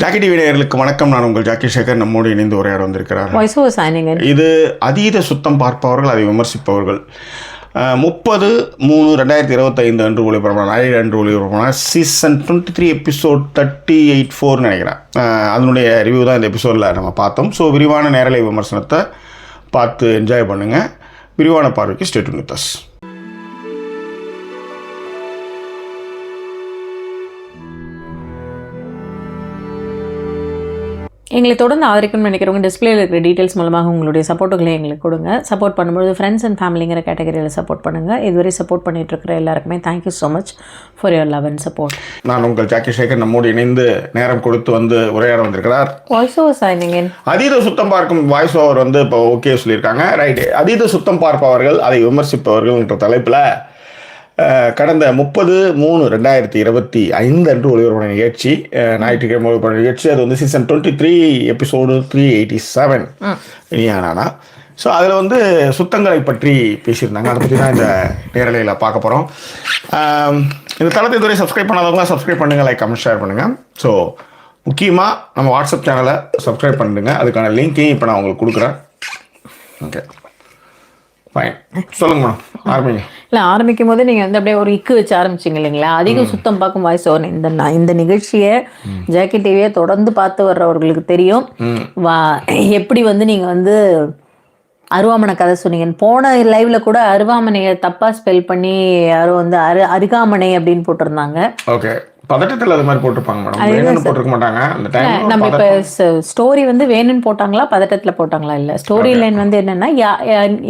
Jackie TV நேயர்களுக்கு வணக்கம். நான் உங்கள் ஜாக்கி சேகர். நம்மோடு இணைந்து உரையாட வந்திருக்கிறார். இது அதீத சுத்தம் பார்ப்பவர்கள், அதை விமர்சிப்பவர்கள். 30/3/2025 அன்று ஒளிபரப்பான ஞாயிறு அன்று ஒளிபரப்பான சீசன் 23 எபிசோட் 38-4 நினைக்கிறேன். அதனுடைய ரிவ்யூ தான் இந்த எபிசோடில் நம்ம பார்த்தோம். ஸோ விரிவான நேரலை விமர்சனத்தை பார்த்து என்ஜாய் பண்ணுங்கள். விரிவான பார்வைக்கு ஸ்டே டியூன் வித் அஸ். எங்களை தொடர்ந்து ஆதரிக்கணும்னு நினைக்கிறவங்க டிஸ்பிளேல இருக்கிற டீட்டெயில்ஸ் மூலமாக உங்களுடைய சப்போர்ட்டுகளை எங்களுக்கு கொடுங்க. சப்போர்ட் பண்ணும்போது ஃப்ரெண்ட்ஸ் அண்ட் ஃபேமிலிங்கிற கேட்டகரியில் சப்போர்ட் பண்ணுங்கள். இதுவரை சப்போர்ட் பண்ணிட்டு இருக்கிற எல்லாருக்குமே thank you so much for your love and support. நான் உங்கள் ஜாக்கி சேகர். நம்மோடு இணைந்து நேரம் கொடுத்து வந்து உரையாட வந்திருக்கிறார். Voice over signing in. அதீத சுத்தம் பார்க்கும் வாய்ஸ் ஓவர் வந்து இப்போ ஓகே சொல்லியிருக்காங்க. ரைட்டு. அதீத சுத்தம் பார்ப்பவர்கள், அதை விமர்சிப்பவர்கள் என்ற தலைப்பில் கடந்த 30/3/2025 அன்று ஒளிபரப்பான நிகழ்ச்சி, ஞாயிற்றுக்கிழமை ஒளிபரப்பான நிகழ்ச்சி. அது வந்து சீசன் 23 எபிசோடு 387 இனியானா. ஸோ அதில் வந்து சுத்தங்களை பற்றி பேசியிருந்தாங்க. அதை பற்றி தான் இந்த நேரலையில் பார்க்க போகிறோம். இந்த தளத்தை இதுவரை சப்ஸ்கிரைப் பண்ணாதவங்க சப்ஸ்கிரைப் பண்ணுங்கள், லைக் கமெண்ட் ஷேர் பண்ணுங்கள். ஸோ முக்கியமாக நம்ம வாட்ஸ்அப் சேனலை சப்ஸ்கிரைப் பண்ணிடுங்க. அதுக்கான லிங்க்கையும் இப்போ நான் உங்களுக்கு கொடுக்குறேன். ஓகே, சொல்லுங்கம்மா, ஆரம்பிங்க. இல்லை, ஆரம்பிக்கும் போது நீங்கள் வந்து அப்படியே ஒரு இக்கு வச்சு ஆரம்பிச்சிங்க இல்லைங்களா? அதிகம் சுத்தம் பார்க்கும் வாய்ஸ் ஓவர். இந்த நிகழ்ச்சியை ஜாக்கி டிவியை தொடர்ந்து பார்த்து வர்றவர்களுக்கு தெரியும் எப்படி வந்து நீங்கள் வந்து அருவாமனை கதை சொன்னீங்க. போன லைவ்ல கூட அருவாமனையை தப்பா ஸ்பெல் பண்ணி யாரும் வந்து அருகாமனை அப்படின்னு போட்டிருந்தாங்க. ஓகே, பதட்டத்தில் அது மாதிரி போட்டிருப்பாங்க மேடம். வேணும்னு போட்டிருக்க மாட்டாங்க. அந்த டைம் நம்ம இப்போ ஸ்டோரி வந்து வேணும்னு போட்டாங்களா பதட்டத்தில் போட்டாங்களா? இல்லை, ஸ்டோரி லைன் வந்து என்னன்னா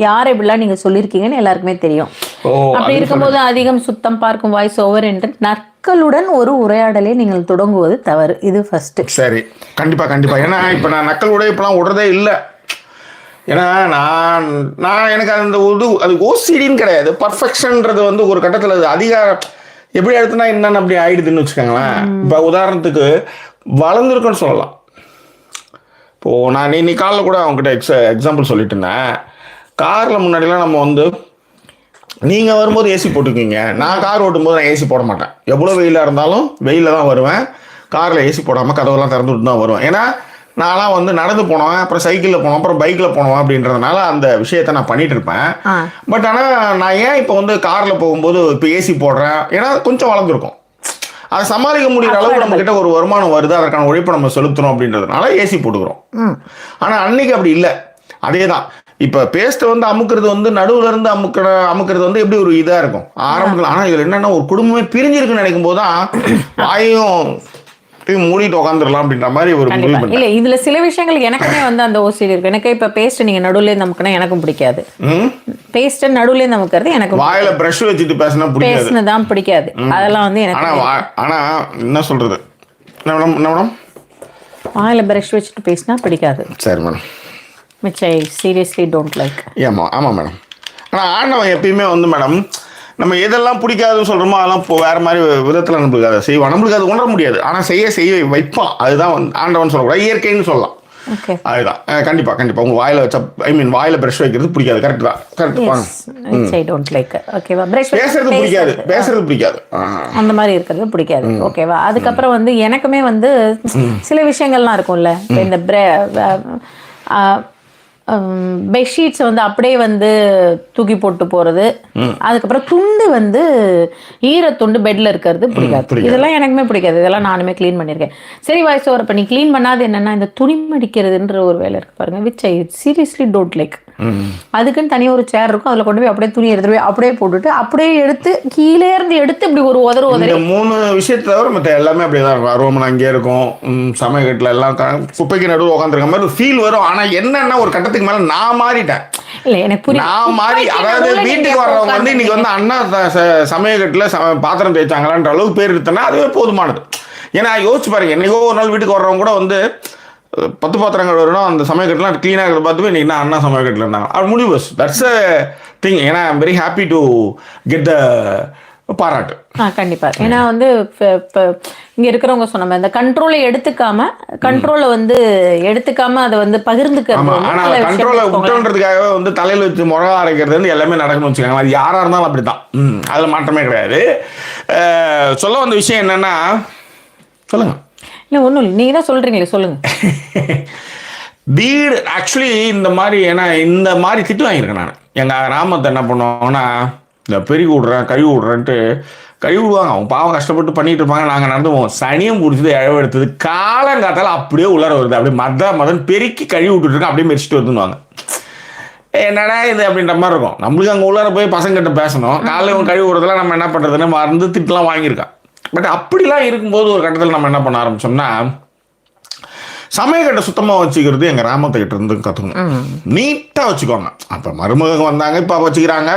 யாரை இப்படிலாம் நீங்கள் சொல்லியிருக்கீங்கன்னு எல்லாருக்குமே தெரியும். அப்படி இருக்கும்போது அதிகம் சுத்தம் பார்க்கும் வாய்ஸ் ஓவர் என்று நக்களுடன் ஒரு உரையாடலை நீங்கள் தொடங்குவது தவறு. இது ஃபர்ஸ்ட். சரி, கண்டிப்பாக கண்டிப்பாக. ஏன்னா இப்போ நான் நக்களோட இப்போலாம் விடுறதே இல்லை. ஏன்னா நான் எனக்கு அந்த அது ஓசிடின்னு கிடையாது. பர்ஃபெக்ஷன்ன்றது வந்து ஒரு கட்டத்தில் அது அதிகாரம் எப்படி எடுத்துனா என்னன்னு அப்படி ஆயிடுதுன்னு வச்சுக்கோங்களேன். இப்போ உதாரணத்துக்கு வளர்ந்துருக்குன்னு சொல்லலாம். இப்போது நான் நீ காலில் கூட அவங்ககிட்ட எக்ஸாம்பிள் சொல்லிட்டு இருந்தேன். காரில் முன்னாடிலாம் நம்ம வந்து நீங்கள் வரும்போது ஏசி போட்டுக்குவீங்க. நான் கார் ஓட்டும்போது நான் ஏசி போட மாட்டேன். எவ்வளோ வெயிலாக இருந்தாலும் வெயிலில் தான் வருவேன். காரில் ஏசி போடாமல் கதவெல்லாம் திறந்து விட்டு தான் வருவேன். ஏன்னா நான்லாம் வந்து நடந்து போனவன், அப்புறம் சைக்கிளில் போனோம், அப்புறம் பைக்கில் போனோம் அப்படின்றதுனால அந்த விஷயத்த நான் பண்ணிட்டு இருப்பேன். பட் ஆனால் நான் ஏன் இப்போ வந்து காரில் போகும்போது இப்போ ஏசி போடுறேன்? ஏன்னா கொஞ்சம் வளர்ந்துருக்கும். அதை சமாளிக்க முடிகிற அளவு நம்ம கிட்ட ஒரு வருமானம் வருது, அதற்கான உழைப்பை நம்ம செலுத்துறோம் அப்படின்றதுனால ஏசி போட்டுக்கிறோம். ஆனால் அன்னைக்கு அப்படி இல்லை. அதே தான். இப்போ பேஸ்ட்டை வந்து அமுக்கிறது வந்து நடுவில் இருந்து அமுக்கிறது வந்து எப்படி ஒரு இதாக இருக்கும் ஆரம்பத்தில். ஆனால் இதில் என்னென்னா ஒரு குடும்பமே பிரிஞ்சிருக்குன்னு நினைக்கும் போது தான் வாயும் மூடிட்டு உட்காந்துடலாம் அப்படின்ற மாதிரி ஒரு முடிவு. இல்ல, இதுல சில விஷயங்கள் எனக்குமே வந்து அந்த ஓசிடி இருக்கு. எனக்கு இப்ப பேஸ்ட் நீங்க நடுவுல நமக்குனா எனக்கும் பிடிக்காது. பேஸ்ட் நடுவுல நமக்குறது எனக்கு வாயில பிரஷ் வச்சுட்டு பேசினா பிடிக்காது. பேசினதான் பிடிக்காது. அதெல்லாம் வந்து எனக்கு ஆனா என்ன சொல்றது, மேடம் வாயில பிரஷ் வச்சுட்டு பேசினா பிடிக்காது. சரி madam, which I seriously don't like. ஆமா மேடம். ஆனா ஆண்டவன் எப்பயுமே வந்து மேடம் நம்ம எதெல்லாம் பிடிக்காதுன்னு சொல்கிறோமோ அதெல்லாம் இப்போ வேறு மாதிரி விதத்தில் நம்மளுக்கு அதை செய்வான். நம்மளுக்கு அது உணர முடியாது, ஆனால் செய்ய வைப்பான். அதுதான் ஆண்டவன் சொல்லக்கூடாது, இயற்கைன்னு சொல்லலாம். அதுதான். கண்டிப்பாக உங்கள் வாயில் வச்சா வாயில் ப்ரஷ் வைக்கிறது பிடிக்காது. கரெக்ட் தான். பேசுறது பிடிக்காது. அந்த மாதிரி இருக்கிறது பிடிக்காது. ஓகேவா? அதுக்கப்புறம் வந்து எனக்குமே வந்து சில விஷயங்கள்லாம் இருக்கும்ல. இந்த பெட்ஷீட்ஸை வந்து அப்படியே வந்து தூக்கி போட்டு போகிறது, அதுக்கப்புறம் துண்டு வந்து ஈரத்துண்டு பெட்டில் இருக்கிறது பிடிக்காது. இதெல்லாம் எனக்குமே பிடிக்காது. இதெல்லாம் நானுமே க்ளீன் பண்ணியிருக்கேன். சரி, வாய்ஸ் ஓவர். இப்போ நீ க்ளீன் பண்ணாது என்னென்னா இந்த துணி மடிக்கிறதுன்ற ஒரு வேலை இருக்குது பாருங்க, which I seriously don't like. அதுக்குன்னு தனியாக ஒரு சேர் இருக்கும், அதில் கொண்டு போய் அப்படியே துணி எடுத்துட்டு போய் அப்படியே போட்டுட்டு அப்படியே எடுத்து கீழே இருந்து எடுத்து இப்படி ஒரு உதறி 3 விஷயத்தை தவிர மற்ற எல்லாமே அப்படியே தான் இருக்கும். அருவமனை அங்கேயே இருக்கும், சமயக்கட்டில் எல்லாம் குப்பைக்கு நடுவில் உட்காந்துருக்க மாதிரி ஃபீல் வரும். ஆனால் என்னன்னா ஒரு கட்டத்துக்கு மேலே நான் மாறிட்டேன். நான் மாறி, அதாவது வீட்டுக்கு வர்றவங்க வந்து இன்னைக்கு வந்து அண்ணா சமயக்கட்டில் பாத்திரம் தேய்ச்சாங்களான்ற அளவுக்கு பேர் எடுத்தோன்னா அதுவே போதுமானது. ஏன்னா யோசிச்சு பாருங்க, என்னைக்கோ ஒரு நாள் வீட்டுக்கு வர்றவங்க கூட வந்து 10 பாத்திரங்கள் வரணும், அந்த சமயக்கட்டெலாம் க்ளீனாக இருக்கிறத பார்த்துமே இன்றைக்கி நான் அண்ணா சமயக்கட்டில் இருந்தாங்க. அது முடிவு. That's a thing. ஏன்னா I am very happy to get the பாராட்டு. கண்டிப்பாக. ஏன்னா வந்து இப்போ இங்கே இருக்கிறவங்க சொன்ன இந்த கண்ட்ரோலை கண்ட்ரோலை வந்து எடுத்துக்காம அதை வந்து பகிர்ந்துக்கிறது. ஆனால் கண்ட்ரோலை விட்டுன்றதுக்காகவே வந்து தலையில் வச்சு மிளகா அரைக்கிறது வந்து எல்லாமே நடக்கணும்னு வச்சுக்கோங்க. அது யாராக இருந்தாலும் அப்படி தான். அதில் மாற்றமே கிடையாது. சொல்ல வந்த விஷயம் என்னென்னா, சொல்லுங்கள். இல்லை ஒன்றும் இல்லை, நீங்கள் தான் சொல்கிறீங்களே, சொல்லுங்கள். வீடு ஆக்சுவலி இந்த மாதிரி, ஏன்னா இந்த மாதிரி திட்டு வாங்கியிருக்கேன் நான். எங்கள் கிராமத்தை என்ன பண்ணுவாங்கன்னா, இந்த பெருகி விட்றேன் கழுவி விட்றேன்ட்டு கழுவி விடுவாங்க. அவங்க பாவம் கஷ்டப்பட்டு பண்ணிட்டு இருப்பாங்க. நாங்கள் நடந்துவோம், சனியும் பிடிச்சது இழவு எடுத்தது காலங்காத்தால அப்படியே உள்ளார வருது, அப்படியே மதன் பெருக்கி கழுவி விட்டுட்டு அப்படியே மெரிச்சிட்டு வந்துடுவாங்க. என்னடா இது அப்படின்ற மாதிரி இருக்கும். நம்மளுக்கு அங்கே உள்ளார போய் பசங்கிட்ட பேசணும், காலையில் இவங்க கழுவி விடுறதுலாம் நம்ம என்ன பண்ணுறதுன்னு மறந்து திட்டுலாம் வாங்கியிருக்கான். பட் அப்படிலாம் இருக்கும்போது ஒரு கட்டத்தில் நம்ம என்ன பண்ண ஆரம்பிச்சோம்னா, சமையல்கட்டை சுத்தமாக வச்சுக்கிறது எங்கள் கிராமத்துக்கிட்ட இருந்து கற்றுக்கணும். நீட்டாக வச்சுக்கோங்க. அப்போ மருமக வந்தாங்க, இப்போ வச்சுக்கிறாங்க.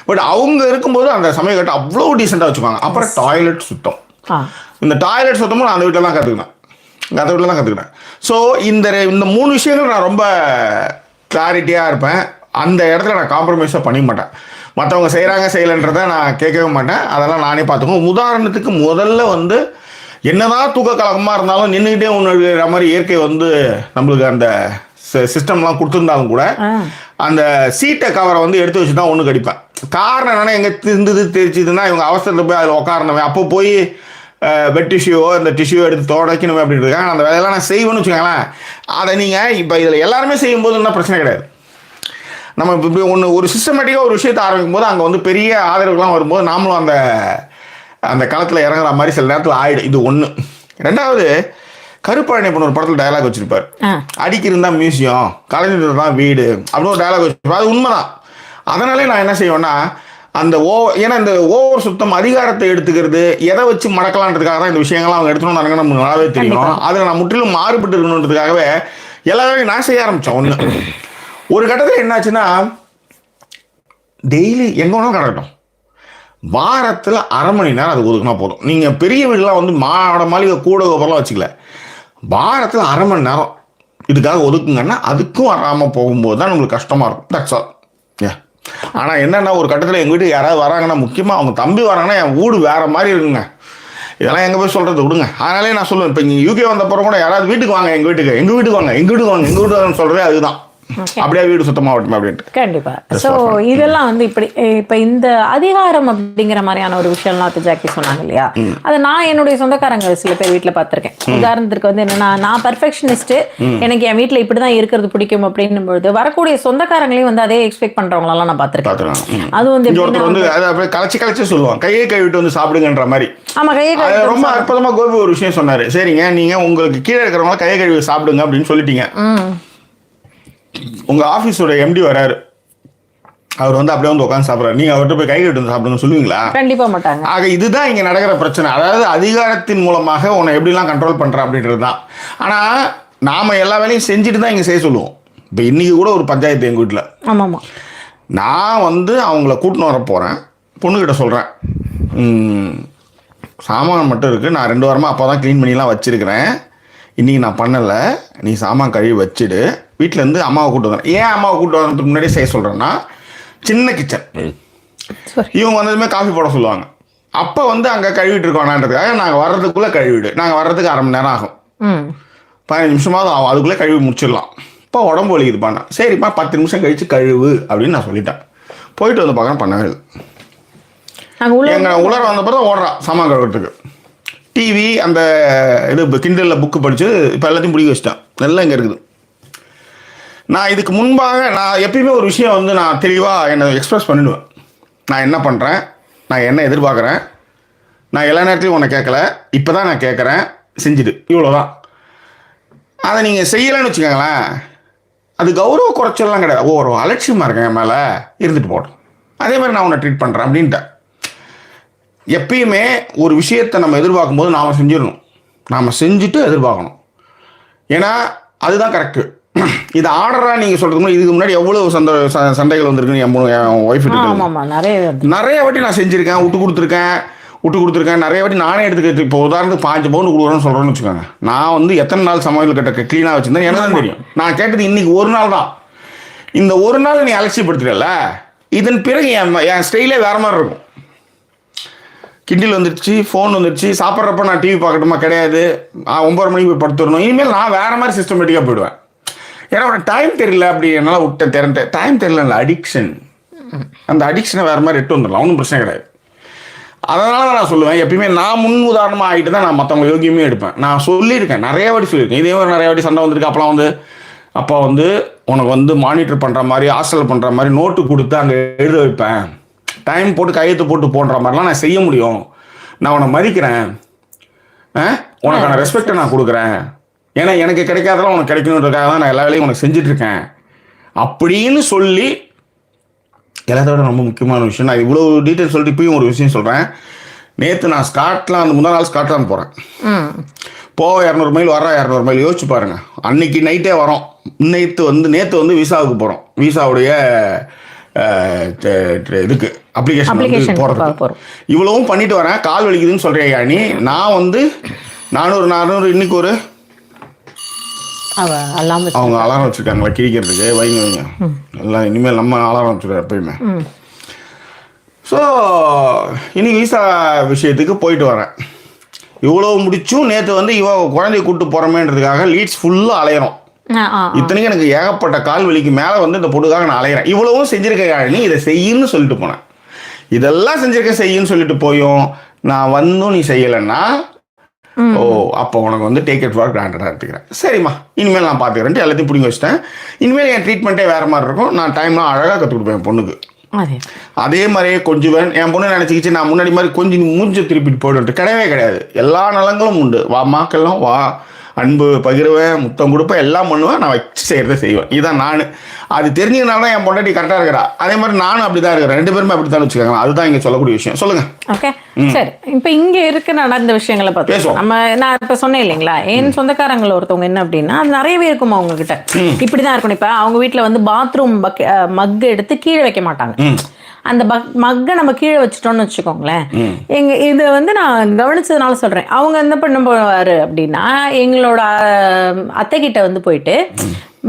பட் அவங்க இருக்கும்போது அந்த சமையல்கட்டை அவ்வளோ டீசெண்டாக வச்சுக்கோங்க. அப்புறம் டாய்லெட் சுத்தம். இந்த டாய்லெட் சுத்தமும் நான் அந்த வீட்டில் தான் கற்றுக்கினேன். ஸோ இந்த 3 விஷயங்கள் நான் ரொம்ப கிளாரிட்டியாக இருப்பேன். அந்த இடத்துல நான் காம்ப்ரமைஸாக பண்ணிக்க மாட்டேன். மற்றவங்க செய்யலைன்றதை நான் கேட்கவே மாட்டேன். அதெல்லாம் நானே பார்த்துக்குவேன். உதாரணத்துக்கு முதல்ல வந்து என்னதான் தூக்க கலகமாக இருந்தாலும் நின்றுக்கிட்டே ஒன்று மாதிரி இயற்கை வந்து நம்மளுக்கு அந்த சிஸ்டம்லாம் கொடுத்துருந்தாலும் கூட அந்த சீட்டை கவரை வந்து எடுத்து வச்சு தான் ஒன்று கடிப்பேன். காரணம் என்னன்னா, எங்கே தெரிச்சுதுன்னா இவங்க அவசரத்தில் போய் அதில் உட்காரணுமே, அப்போ போய் பெட் டிஷ்யூவோ இந்த டிஷ்யூ எடுத்து தொடக்கணுமே அப்படின்றதுக்காக அந்த வேலையெல்லாம் நான் செய்வேன்னு வச்சுக்கோங்களேன். அதை நீங்கள் இப்போ இதில் எல்லாருமே செய்யும்போது என்ன பிரச்சனை கிடையாது. நம்ம இப்போ ஒரு சிஸ்டமேட்டிக்காக ஒரு விஷயத்தை ஆரம்பிக்கும் போது அங்கே வந்து பெரிய ஆதரவுலாம் வரும்போது நாமளும் அந்த களத்தில் இறங்குற மாதிரி சில நேரத்தில் ஆயிடும். இது ஒன்று. ரெண்டாவது, கருப்பழனி ஒரு படத்தில் டயலாக் வச்சிருப்பார், அடிக்கிருந்தா மியூசியம், கலைஞர் தான் வீடு அப்படின்னு ஒரு டயலாக் வச்சிருப்பார். அது உண்மைதான். அதனாலே நான் என்ன செய்வேன்னா, ஏன்னா இந்த ஓவர் சுத்தம் அதிகாரத்தை எடுத்துக்கிறது, எதை வச்சு மடக்கலான்றதுக்காக தான் இந்த விஷயங்கள்லாம் அவங்க எடுத்துணும் நமக்கு நல்லாவே தெரியும். அதில் நான் முற்றிலும் மாறுபட்டு இருக்கணுன்றதுக்காகவே எல்லாமே நான் செய்ய ஆரம்பித்தேன். ஒன்று ஒரு கட்டத்தில் என்னாச்சுன்னா, டெய்லி எங்கே வேணாலும் கிடக்கட்டும், வாரத்தில் அரை மணி நேரம் அது ஒதுக்குனா போதும். நீங்கள் பெரிய வீடுலாம் வந்து மாளிகை கூட கோபுரம்லாம் வச்சுக்கல, வாரத்தில் அரை மணி நேரம் இதுக்காக ஒதுக்குங்கன்னா அதுக்கும் வராமல் போகும்போது தான் நம்மளுக்கு கஷ்டமாக இருக்கும். That's all. ஆனால் என்னென்னா, ஒரு கட்டத்தில் எங்கள் வீட்டுக்கு யாராவது வராங்கன்னா, முக்கியமாக அவங்க தம்பி வராங்கன்னா என் வீடு வேறு மாதிரி இருக்குங்க. இதெல்லாம் எங்கே போய் சொல்கிறது விடுங்க. அதனாலே நான் சொல்லுவேன், இப்போ இங்கே யூகே வந்தப்பறம் கூட யாராவது வீட்டுக்கு வாங்க, எங்கள் வீட்டுக்கு வாங்க சொல்கிறதே அதுதான். அப்படியே வீடு சுத்தமாக விட்டுமே அப்படின்ட்டு. கண்டிப்பா. ஸோ இதெல்லாம் வந்து இப்போ இந்த அதிகாரம் அப்படிங்கிற மாதிரியான ஒரு விஷயம்லாம் ஜாக்கி சொன்னாங்க இல்லையா, அதை நான் என்னுடைய சொந்தக்காரங்க சில பேர் வீட்டில் பார்த்துருக்கேன். உதாரணத்துக்கு வந்து என்னன்னா, நான் பர்ஃபெக்ஷனிஸ்ட், எனக்கு என் வீட்டில் இப்படிதான் இருக்கிறது பிடிக்கும் அப்படின்னும் பொழுது வரக்கூடிய சொந்தக்காரங்களையும் வந்து அதே எக்ஸ்பெக்ட் பண்றவங்களெல்லாம் நான் பார்த்துருக்கேன். அது வந்து கலைச்சு சொல்லுவாங்க, கையை கழுவிட்டு வந்து சாப்பிடுங்கன்ற மாதிரி. ஆமா, கையை ரொம்ப அற்புதமா கோபி ஒரு விஷயம் சொன்னாரு. சரிங்க, நீங்க உங்களுக்கு கீழே இருக்கிறவங்க கையை கழுவி சாப்பிடுங்க அப்படின்னு சொல்லிட்டீங்க. உங்க ஆபீஸோட எம்டி வராரு, அவர் வந்து அப்படியே வந்து உட்காந்து சாப்பிட்றாரு, நீங்க அவர்கிட்ட போய் கை கட்டு வந்து சாப்பிடுங்க சொல்லுவீங்களா? கண்டிப்பா மாட்டாங்க. ஆக இதுதான் இங்க நடக்கிற பிரச்சனை. அதாவது அதிகாரத்தின் மூலமாக உன்னை எப்படிலாம் கண்ட்ரோல் பண்ற அப்படின்றது தான். ஆனா நாம எல்லா வேலையும் செஞ்சுட்டு தான் இங்க செய்ய சொல்லுவோம். இப்போ இன்னைக்கு கூட ஒரு பஞ்சாயத்து எங்க வீட்டுல, ஆமாமா, நான் வந்து அவங்கள கூட்டின்னு வர போறேன், பொண்ணுகிட்ட சொல்றேன், சாமான் மட்டும் இருக்கு, நான் 2 வாரமா அப்போ தான் க்ளீன் பண்ணிலாம் வச்சிருக்கிறேன், இன்னைக்கு நான் பண்ணலை, நீ சாமான் கழுவி வச்சுடு, வீட்டிலேருந்து அம்மாவை கூப்பிட்டு வரேன். ஏன் அம்மாவை கூப்பிட்டு வரதுக்கு முன்னாடி செய்ய சொல்கிறேன்னா, சின்ன கிச்சன், இவங்க வந்ததுமே காஃபி போட சொல்லுவாங்க. அப்போ வந்து அங்கே கழுவிட்டு இருக்கோனான்றதுக்காக நாங்கள் வர்றதுக்குள்ளே கழுவிடு, நாங்கள் வர்றதுக்கு அரை மணி நேரம் ஆகும், 15 நிமிஷமாவது ஆகும், அதுக்குள்ளே கழுவி முடிச்சிடலாம். இப்போ உடம்பு வலிக்குது பண்ண, சரிப்பா 10 நிமிஷம் கழிச்சு கழுவு அப்படின்னு நான் சொல்லிட்டேன். போயிட்டு வந்து பார்க்குறேன், பண்ணவே இல்லை. எங்கள் உலர வந்த பிறகு ஓடுறான் சாமான் கழுவுறதுக்கு. டிவி அந்த இது கிண்டலில் புக்கு படித்து இப்போ எல்லாத்தையும் பிடிக்க வச்சிட்டேன், நல்லா இங்கே இருக்குது. நான் இதுக்கு முன்பாக நான் எப்பயுமே ஒரு விஷயம் வந்து நான் தெளிவாக என்னை எக்ஸ்ப்ரெஸ் பண்ணிடுவேன். நான் என்ன பண்ணுறேன், நான் என்ன எதிர்பார்க்குறேன், நான் எல்லா நேரத்துலையும் உன்னை கேட்கல, இப்போ தான் நான் கேட்குறேன், செஞ்சுடு, இவ்வளோதான். அதை நீங்கள் செய்யலைன்னு வச்சுக்கோங்களேன், அது கௌரவ குறைச்சலாம் கிடையாது, ஒரு அலட்சியமாக இருக்கேன் என் மேலே, இருந்துட்டு போட்டோம், அதே மாதிரி நான் உன்னை ட்ரீட் பண்ணுறேன் அப்படின்ட்டேன். எப்பயுமே ஒரு விஷயத்தை நம்ம எதிர்பார்க்கும்போது நாம் செஞ்சிடணும், நாம் செஞ்சுட்டு எதிர்பார்க்கணும். ஏன்னா அதுதான் கரெக்டு. இது ஆர்டராக நீங்கள் சொல்கிறதுக்கு இதுக்கு முன்னாடி எவ்வளோ சண்டைகள் வந்திருக்குன்னு என் ஒய்ஃப் நிறைய வாட்டி நான் செஞ்சுருக்கேன், விட்டு கொடுத்துருக்கேன் நிறைய வாட்டி நானே எடுத்துக்கிட்டு. இப்போ உதாரணத்துக்கு 5 பவுன் கொடுக்குறேன்னு சொல்கிறேன்னு வச்சுக்கோங்க, நான் வந்து எத்தனை நாள் சமையல் கட்ட க்ளீனாக வச்சுருந்தேன் எனக்கு தான் தெரியும். நான் கேட்டது இன்றைக்கி ஒரு நாள் தான். இந்த ஒரு நாள் நீ அலட்சியப்படுத்துறல, இதன் பிறகு என் ஸ்டைலே வேறு மாதிரி இருக்கும். கிண்டில் வந்துடுச்சு, ஃபோன் வந்துடுச்சு, சாப்பிட்றப்ப நான் டிவி பார்க்கட்டுமா, கிடையாது, 9 மணிக்கு போய் படுத்துடணும். இனிமேல் நான் வேறு மாதிரி சிஸ்டமேட்டிக்காக போயிடுவேன். ஏன்னா உனக்கு டைம் தெரியல அப்படி என்னால் விட்டேன், டைம் தெரியல, அடிக்ஷன், அந்த அடிக்ஷனை வேறு மாதிரி எட்டு வந்துடலாம், ஒன்றும் பிரச்சனை கிடையாது. அதனால தான் நான் சொல்லுவேன், எப்பயுமே நான் முன் உதாரணமாக ஆகிட்டு தான் நான் மற்றவங்க யோகியமே எடுப்பேன். நான் சொல்லியிருக்கேன், நிறைய வாட்டி சொல்லியிருக்கேன். இதே மாதிரி நிறைய வாட்டி சண்டை வந்திருக்கு. அப்போலாம் வந்து அப்பா வந்து உனக்கு வந்து மானிட்டர் பண்ணுற மாதிரி, ஹாஸ்டல் பண்ணுற மாதிரி நோட்டு கொடுத்து அங்கே எழுத வைப்பேன், டைம் போட்டு கையெழுத்து போட்டு போன்ற மாதிரிலாம் நான் செய்ய முடியும். நான் உன்னை மதிக்கிறேன், உனக்கான ரெஸ்பெக்டை நான் கொடுக்குறேன், ஏன்னா எனக்கு கிடைக்காதெல்லாம் உனக்கு கிடைக்கணுன்றதுக்காக தான் நான் எல்லா வேலையும் உனக்கு செஞ்சிட்ருக்கேன் அப்படின்னு சொல்லி. எல்லாத்த விட ரொம்ப முக்கியமான விஷயம், நான் இவ்வளோ டீட்டெயில் சொல்லிட்டு இப்பயும் ஒரு விஷயம் சொல்கிறேன். நேற்று நான் ஸ்காட்லாந்து, முந்தா நாள் ஸ்காட்லாந்து போகிறேன். போக 200 மைல், வர 200 மைல். யோசிச்சு பாருங்கள், அன்னைக்கு நைட்டே வரோம். நேற்று வந்து விசாவுக்கு போகிறோம். விசாவுடைய இதுக்கு அப்ளிகேஷன் போகிறதுக்கு இவ்வளவும் பண்ணிட்டு வரேன். கால் வலிக்குதுன்னு சொல்கிறேன் நீ. நான் வந்து 400 இன்னைக்கு ஒரு அவங்க அலாரம் வச்சுருக்காங்களா கிழிக்கிறதுக்கு, வைங்க எல்லாம் இனிமேல் நம்ம அலாரம் வச்சுருக்கோம் எப்பயுமே. ஸோ இன்னைக்கு விசா விஷயத்துக்கு போயிட்டு வரேன். இவ்வளோ முடிச்சும் நேற்று வந்து குழந்தைய கூப்பிட்டு போகிறோமேன்றதுக்காக லீட்ஸ் ஃபுல்லாக அலையிறோம். இத்தனைக்கும் எனக்கு ஏகப்பட்ட கால் வலிக்கு மேலே வந்து இந்த பொண்ணுக்காக நான் அலையிறேன். இவ்வளவும் செஞ்சுருக்கேன், நீ இதை செய்யுன்னு சொல்லிட்டு போனேன். இதெல்லாம் செஞ்சுருக்கேன் செய்யுன்னு சொல்லிட்டு போயும் நான் வந்தும் நீ செய்யலைன்னா, ஓ அப்போ உனக்கு வந்து டேக் இட் ஃபார் கிராண்டடாக எடுத்துக்கிறேன். சரிம்மா இனிமேல் நான் பார்த்துக்கிறேன்ட்டு எல்லாத்தையும் பிடிங்கி வச்சிட்டேன். இனிமேல் என் ட்ரீட்மெண்ட்டே வேறு மாதிரி இருக்கும். நான் டைம்லாம் அழகாக கற்றுக் கொடுப்பேன் என் பொண்ணுக்கு. அதே மாதிரியே கொஞ்சம் என் பொண்ணு நினச்சிக்கிச்சு நான் முன்னாடி மாதிரி கொஞ்சம் மூஞ்ச திருப்பிட்டு போய்ட்டு கிடையவே கிடையாது. எல்லா நலங்களும் உண்டு. வா மாக்கெல்லாம் வா, அன்பு பகிர்வேன், முத்தம் கொடுப்பேன், எல்லாம் பண்ணுவேன். நான் வச்சு செய்கிறத செய்வேன். இதுதான் நான். அது தெரிஞ்சதுனால தான் என் பொண்டாட்டி கரெக்டாக இருக்கிறா. அதே மாதிரி நானும் அப்படி தான் இருக்கிறேன். 2 பேருமே அப்படி தான் வச்சுக்கோங்க. அதுதான் இங்கே சொல்லக்கூடிய விஷயம். சொல்லுங்க. ஓகே சரி, இப்போ இங்கே இருக்க நடந்த விஷயங்களை பற்றி பேசுவோம். நான் இப்போ சொன்னேன் இல்லைங்களா, என் சொந்தக்காரங்கள் ஒருத்தவங்க என்ன அப்படின்னா, அது நிறையவே இருக்கும் அவங்க கிட்ட. இப்படி தான் இருக்கணும். இப்போ அவங்க வீட்டில் வந்து பாத்ரூம் மக் எடுத்து கீழே வைக்க மாட்டாங்க. அந்த மக்கை நம்ம கீழே வச்சுட்டோம்னு வச்சுக்கோங்களேன். இது வந்து நான் கவனிச்சதுனால சொல்றேன். அவங்க என்ன பண்ணுவாரு அப்படின்னா, எங்களோட அத்தை கிட்ட வந்து போயிட்டு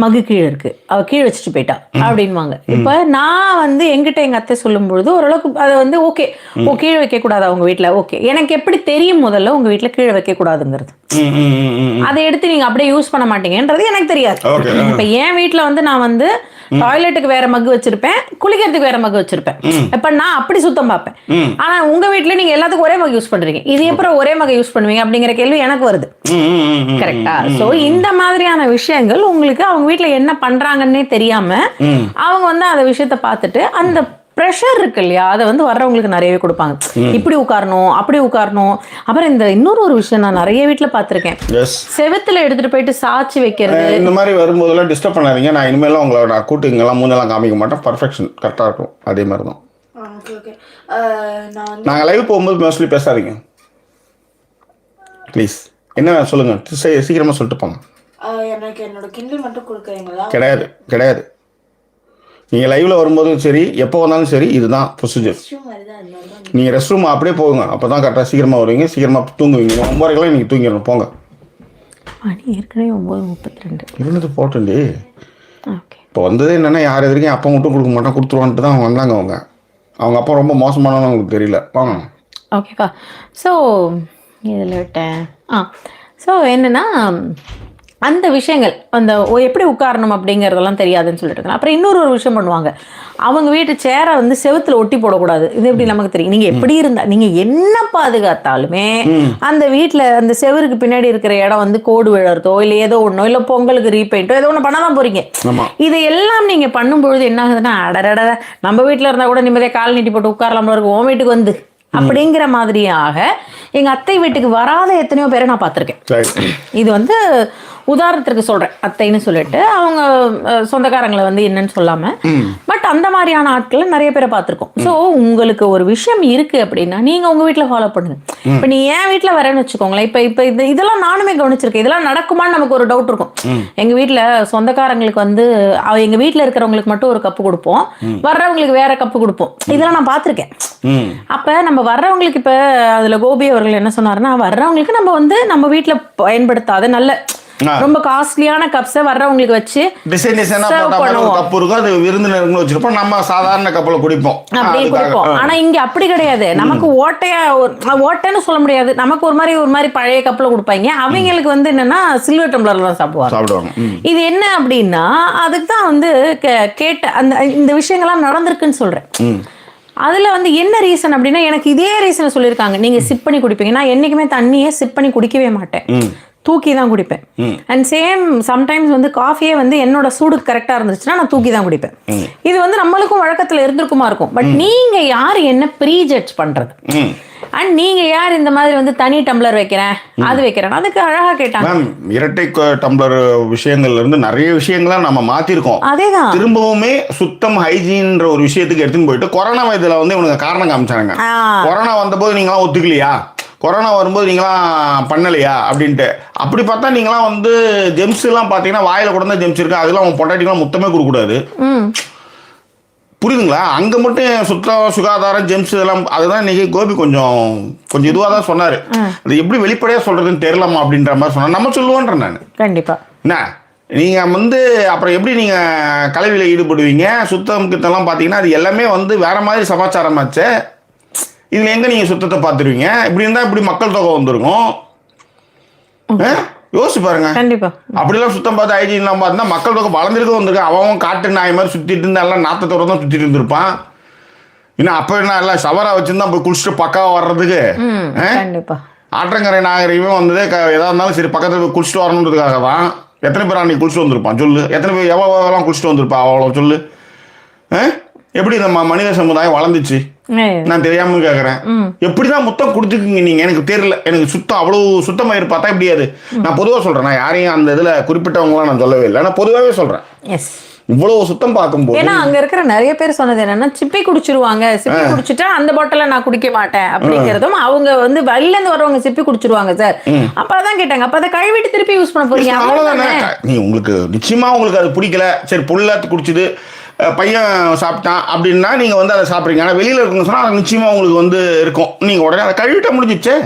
மகு கீழே இருக்கு, அவ கீழே வச்சுட்டு போயிட்டா அப்படின்வாங்க. இப்ப நான் வந்து எங்கிட்ட எங்க அத்தை சொல்லும் பொழுது ஓரளவுக்கு அதை வந்து ஓகே கீழே வைக்க கூடாது அவங்க வீட்டுல. ஓகே, எனக்கு எப்படி தெரியும் முதல்ல உங்க வீட்டுல கீழே வைக்க கூடாதுங்கிறது. அதை எடுத்து நீங்க அப்படியே யூஸ் பண்ண மாட்டீங்கன்றது எனக்கு தெரியாது. இப்ப என் வீட்டுல வந்து நான் வந்து டாய்லெட்டுக்கு வேற மக்கு வச்சிருப்பேன், குளிக்கிறதுக்கு வேற மக்கு வச்சிருப்பேன். இப்ப நான் அப்படி சுத்தம் பார்ப்பேன். ஆனா உங்க வீட்டுல நீங்க எல்லாத்துக்கும் ஒரே மக்கு யூஸ் பண்றீங்க. இது எப்பறம் ஒரே மக்கு யூஸ் பண்ணுவீங்க அப்படிங்கிற கேள்வி எனக்கு வருது. கரெக்டா? சோ இந்த மாதிரியான விஷயங்கள் உங்களுக்கு அவங்க வீட்டுல என்ன பண்றாங்கன்னே தெரியாம அவங்க வந்து அந்த விஷயத்த பார்த்துட்டு அந்த ப்ரெஷர் இருக்கு இல்லையா, அதை வந்து வர்றவங்களுக்கு நிறையவே கொடுப்பாங்க. இப்படி உட்காரணும், அப்படி உட்காரணும். அப்புறம் இந்த இன்னொரு விஷயம் நான் நிறைய வீட்டுல பார்த்திருக்கேன், செவத்துல எடுத்துட்டு போயிட்டு சாட்சி வைக்கிறது. இந்த மாதிரி வரும்போதெல்லாம் டிஸ்டர்ப் பண்ணாதீங்க. நான் இனிமேலாம் உங்களை நான் கூட்டு இங்கெல்லாம் மூஞ்செல்லாம் காமிக்க மாட்டேன். பர்ஃபெக்ஷன் கரெக்டாக இருக்கும். அதே மாதிரி தான் நாங்கள் லைவ் போகும்போது மோஸ்ட்லி பேசாதீங்க ப்ளீஸ். என்ன சொல்லுங்க, சீக்கிரமா சொல்லிட்டு போங்க. எனக்கு என்னோட கிண்டல் மட்டும் கொடுக்குறீங்களா? கிடையாது. நீங்கள் லைவ்ல வரும்போதும் சரி, எப்போ வந்தாலும் சரி, இதுதான் ப்ரொசீஜர். நீங்கள் ரெஸ்ட் ரூம் அப்படியே போங்க, அப்போ தான் கரெக்டாக சீக்கிரமாக வருவீங்க, சீக்கிரமாக தூங்குவீங்க. 9:30 நீங்கள் தூங்கிடணும். போங்க. ஏற்கனவே 9:32 இருந்தது போட்டண்டி. இப்போ வந்தது என்னென்னா, யார் எதிர்க்கும் அப்போ மட்டும் கொடுக்க மாட்டோம், கொடுத்துருவான்ட்டு தான் அவங்க வந்தாங்க. அவங்க அப்பா ரொம்ப மோசமானவங்க உங்களுக்கு தெரியல. வாங்க. ஓகேக்கா. ஸோ இதில் விட்டேன். ஸோ என்னென்னா அந்த விஷயங்கள் அந்த எப்படி உட்காரணும் அப்படிங்கிறதெல்லாம் தெரியாதுன்னு சொல்லிட்டு இருக்காங்க. அப்புறம் இன்னொரு விஷயம் பண்ணுவாங்க, அவங்க வீட்டு சேரை வந்து செவுத்துல ஒட்டி போடக்கூடாது. இது எப்படி நமக்கு தெரியும்? நீங்க எப்படி இருந்தா நீங்க என்ன பாதுகாத்தாலுமே அந்த வீட்டுல அந்த செவருக்கு பின்னாடி இருக்கிற இடம் வந்து கோடு விழறதோ இல்லை ஏதோ ஒண்ணோ இல்லை பொங்கலுக்கு ரீபெயிண்டோ ஏதோ ஒண்ணு பண்ணதான் போறீங்க. இதையெல்லாம் நீங்க பண்ணும்பொழுது என்ன ஆகுதுன்னா, அடடட நம்ம வீட்டுல இருந்தா கூட நிம்மதியா கால் நீட்டி போட்டு உட்காரலாம் இருக்கு, உன் வீட்டுக்கு வந்து அப்படிங்கிற மாதிரியாக எங்க அத்தை வீட்டுக்கு வராத எத்தனையோ பேரை நான் பார்த்திருக்கேன். இது வந்து உதாரணத்திற்கு சொல்றேன், அத்தைன்னு சொல்லிட்டு அவங்க சொந்தக்காரங்களை வந்து என்னன்னு சொல்லாம, பட் அந்த மாதிரியான ஆட்களை நிறைய பேரை பார்த்திருக்கோம். ஸோ உங்களுக்கு ஒரு விஷயம் இருக்கு அப்படின்னா நீங்க உங்க வீட்டுல ஃபாலோ பண்ணுங்க. இப்ப நீ என் வீட்டுல வரேன்னு வச்சுக்கோங்களேன். இப்ப இதெல்லாம் நானுமே கவனிச்சிருக்கேன். இதெல்லாம் நடக்குமான்னு நமக்கு ஒரு டவுட் இருக்கும். எங்க வீட்டுல சொந்தக்காரங்களுக்கு வந்து எங்க வீட்டுல இருக்கிறவங்களுக்கு மட்டும் ஒரு கப்பு கொடுப்போம், வர்றவங்களுக்கு வேற கப்பு கொடுப்போம். இதெல்லாம் நான் பார்த்திருக்கேன். அப்ப நம்ம வர்றவங்களுக்கு, இப்ப அதுல கோபி அவர்கள் என்ன சொன்னாருன்னா, வர்றவங்களுக்கு நம்ம வந்து நம்ம வீட்டுல பயன்படுத்தாத நல்ல ரொம்ப காஸ்ட்லியான கப்ஸை வர்றவங்களுக்கு வச்சு கப் இருக்கும், அது விருந்தினர்கள் வச்சிருப்போம், நம்ம சாதாரண கப்பல குடிப்போம் அப்படின்னு குடிப்போம். ஆனா இங்க அப்படி கிடையாது. நமக்கு ஓட்டைன்னு சொல்ல முடியாது, நமக்கு ஒரு மாதிரி பழைய கப்பல கொடுப்பாங்க. அவங்களுக்கு வந்து என்னன்னா சில்வர் டம்ளர்ல தான் சாப்பிடுவாங்க. இது என்ன அப்படின்னா, அதுக்கு தான் வந்து கேட்ட அந்த இந்த விஷயங்கள்லாம் நடந்திருக்குன்னு சொல்றேன். அதுல வந்து என்ன ரீசன் அப்படின்னா எனக்கு இதே ரீசன் சொல்லியிருக்காங்க, நீங்க சிப் பண்ணி குடிப்பீங்க. நான் என்னைக்குமே தண்ணியே சிப் பண்ணி குடிக்கவே மாட்டேன், தூக்கி தான் குடிப்பேன். அண்ட் சேம் சம்டைம்ஸ் வந்து காஃபியே வந்து என்னோட சூடுக்கு கரெக்டா இருந்துச்சுன்னா நான் தூக்கி தான் குடிப்பேன். இது வந்து நம்மளுக்கும் வழக்கத்துல இருந்திருக்குமா இருக்கும். பட் நீங்க யாரு என்ன ப்ரீஜட்ஜ் பண்றது, அண்ட் நீங்க யார் இந்த மாதிரி வந்து தனி டம்ளர் வைக்கிறேன் அது வைக்கிறேன், அதுக்கு அழகா கேட்டாங்க. இரட்டை டம்ளர் விஷயங்கள்ல இருந்து நிறைய விஷயங்களை நம்ம மாத்திருக்கோம். அதேதான் திரும்பவுமே சுத்தம் ஹைஜீன்ற ஒரு விஷயத்துக்கு எடுத்துன்னு போயிட்டு கொரோனா இதுல வந்து இவனுக்கு காரணம் காமிச்சாங்க. கொரோனா வந்தபோது நீங்களாம் ஒத்துக்கலையா, கொரோனா வரும்போது நீங்களாம் பண்ணலையா அப்படின்ட்டு. அப்படி பார்த்தா நீங்களாம் வந்து ஜெம்ஸ் எல்லாம் பார்த்தீங்கன்னா வாயில கூட தான் ஜெம்ஸ் இருக்கு, அதெல்லாம் அவங்க பொண்டாட்டிக்கெல்லாம் மொத்தமே கொடுக்கூடாது. புரியுதுங்களா? அங்கே மட்டும் சுத்தம் சுகாதாரம் ஜெம்ஸ் இதெல்லாம் அதுதான் இன்னைக்கு கோபி கொஞ்சம் இதுவாக தான் சொன்னார். அது எப்படி வெளிப்படையாக சொல்கிறதுன்னு தெரியலாமா அப்படின்ற மாதிரி சொன்னார். நம்ம சொல்லுவோன்ற நான் கண்டிப்பாக என்ன நீங்கள் வந்து அப்புறம் எப்படி நீங்கள் கல்வியில் ஈடுபடுவீங்க? சுத்தம் கிட்டலாம் பார்த்தீங்கன்னா அது எல்லாமே வந்து வேற மாதிரி சமாச்சாரமாச்சு. இதில் எங்கே நீங்கள் சுத்தத்தை பார்த்துருவீங்க? இப்படி இருந்தால் இப்படி மக்கள் தொகை வந்துருக்கும். யோசிச்சு பாருங்க. கண்டிப்பா அப்படிலாம் சுத்தம் பார்த்து ஹைஜீன்லாம் பார்த்தா மக்கள் தொகை வளர்ந்துருக்க வந்திருக்கு. அவன் காட்டு நாய் மாதிரி சுற்றிட்டு இருந்தா எல்லாம் நாத்தத்தோட தான் சுற்றிட்டு இருந்திருப்பான். இன்னும் அப்போ என்ன எல்லாம் சவரா வச்சுருந்தா போய் குளிச்சுட்டு பக்காவாக வர்றதுக்கு. ஆற்றங்கரை நாகரிகமே வந்ததே எதாக இருந்தாலும் சரி பக்கத்தில் போய் குளிச்சுட்டு வரணுன்றதுக்காக தான். எத்தனை பேர் அன்னைக்கு குளிச்சுட்டு வந்திருப்பான் சொல்லு? எத்தனை பேர் எவ்வளோலாம் குளிச்சுட்டு வந்திருப்பான் அவ்வளோ சொல்லு? எப்படி நம்ம மனித சமுதாயம் வளர்ந்துச்சு நான் தெரியாம கேட்கறேன். எப்படிதான் முத்தம் கொடுத்துக்குங்க நீங்க? எனக்கு தெரியல. எனக்கு சுத்தம் அவ்வளவு சுத்தமாயிரு பார்த்தா எப்படியாது? நான் பொதுவாக சொல்றேன், நான் யாரையும் அந்த இதுல குறிப்பிட்டவங்களாம் நான் சொல்லவே இல்லை, நான் பொதுவாகவே சொல்றேன். இவ்வளவு சுத்தம் பார்க்கும்போது ஏன்னா அங்க இருக்கிற நிறைய பேர் சொன்னது என்னன்னா சிப்பி குடிச்சிருவாங்க, சிப்பி குடிச்சிட்டா அந்த பாட்டில நான் குடிக்க மாட்டேன் அப்படிங்கிறதும், அவங்க வந்து வெளில இருந்து வரவங்க சிப்பி குடிச்சிருவாங்க சார். அப்பதான் கேட்டாங்க, அப்ப அதை கழுவிட்டு திருப்பி யூஸ் பண்ண போறீங்க? அவ்வளவுதானே. நீ உங்களுக்கு நிச்சயமா உங்களுக்கு அது பிடிக்கல, சரி புல்லாத்து குடிச்சுது பையன் சாப்பிட்டான் அப்படின்னா நீங்க வந்து அதை சாப்பிட்றீங்க. ஆனால் வெளியில இருக்குன்னு சொன்னா அது நிச்சயமா உங்களுக்கு வந்து இருக்கும். நீங்க உடனே அதை கழுவிட்ட முடிஞ்சிச்சே.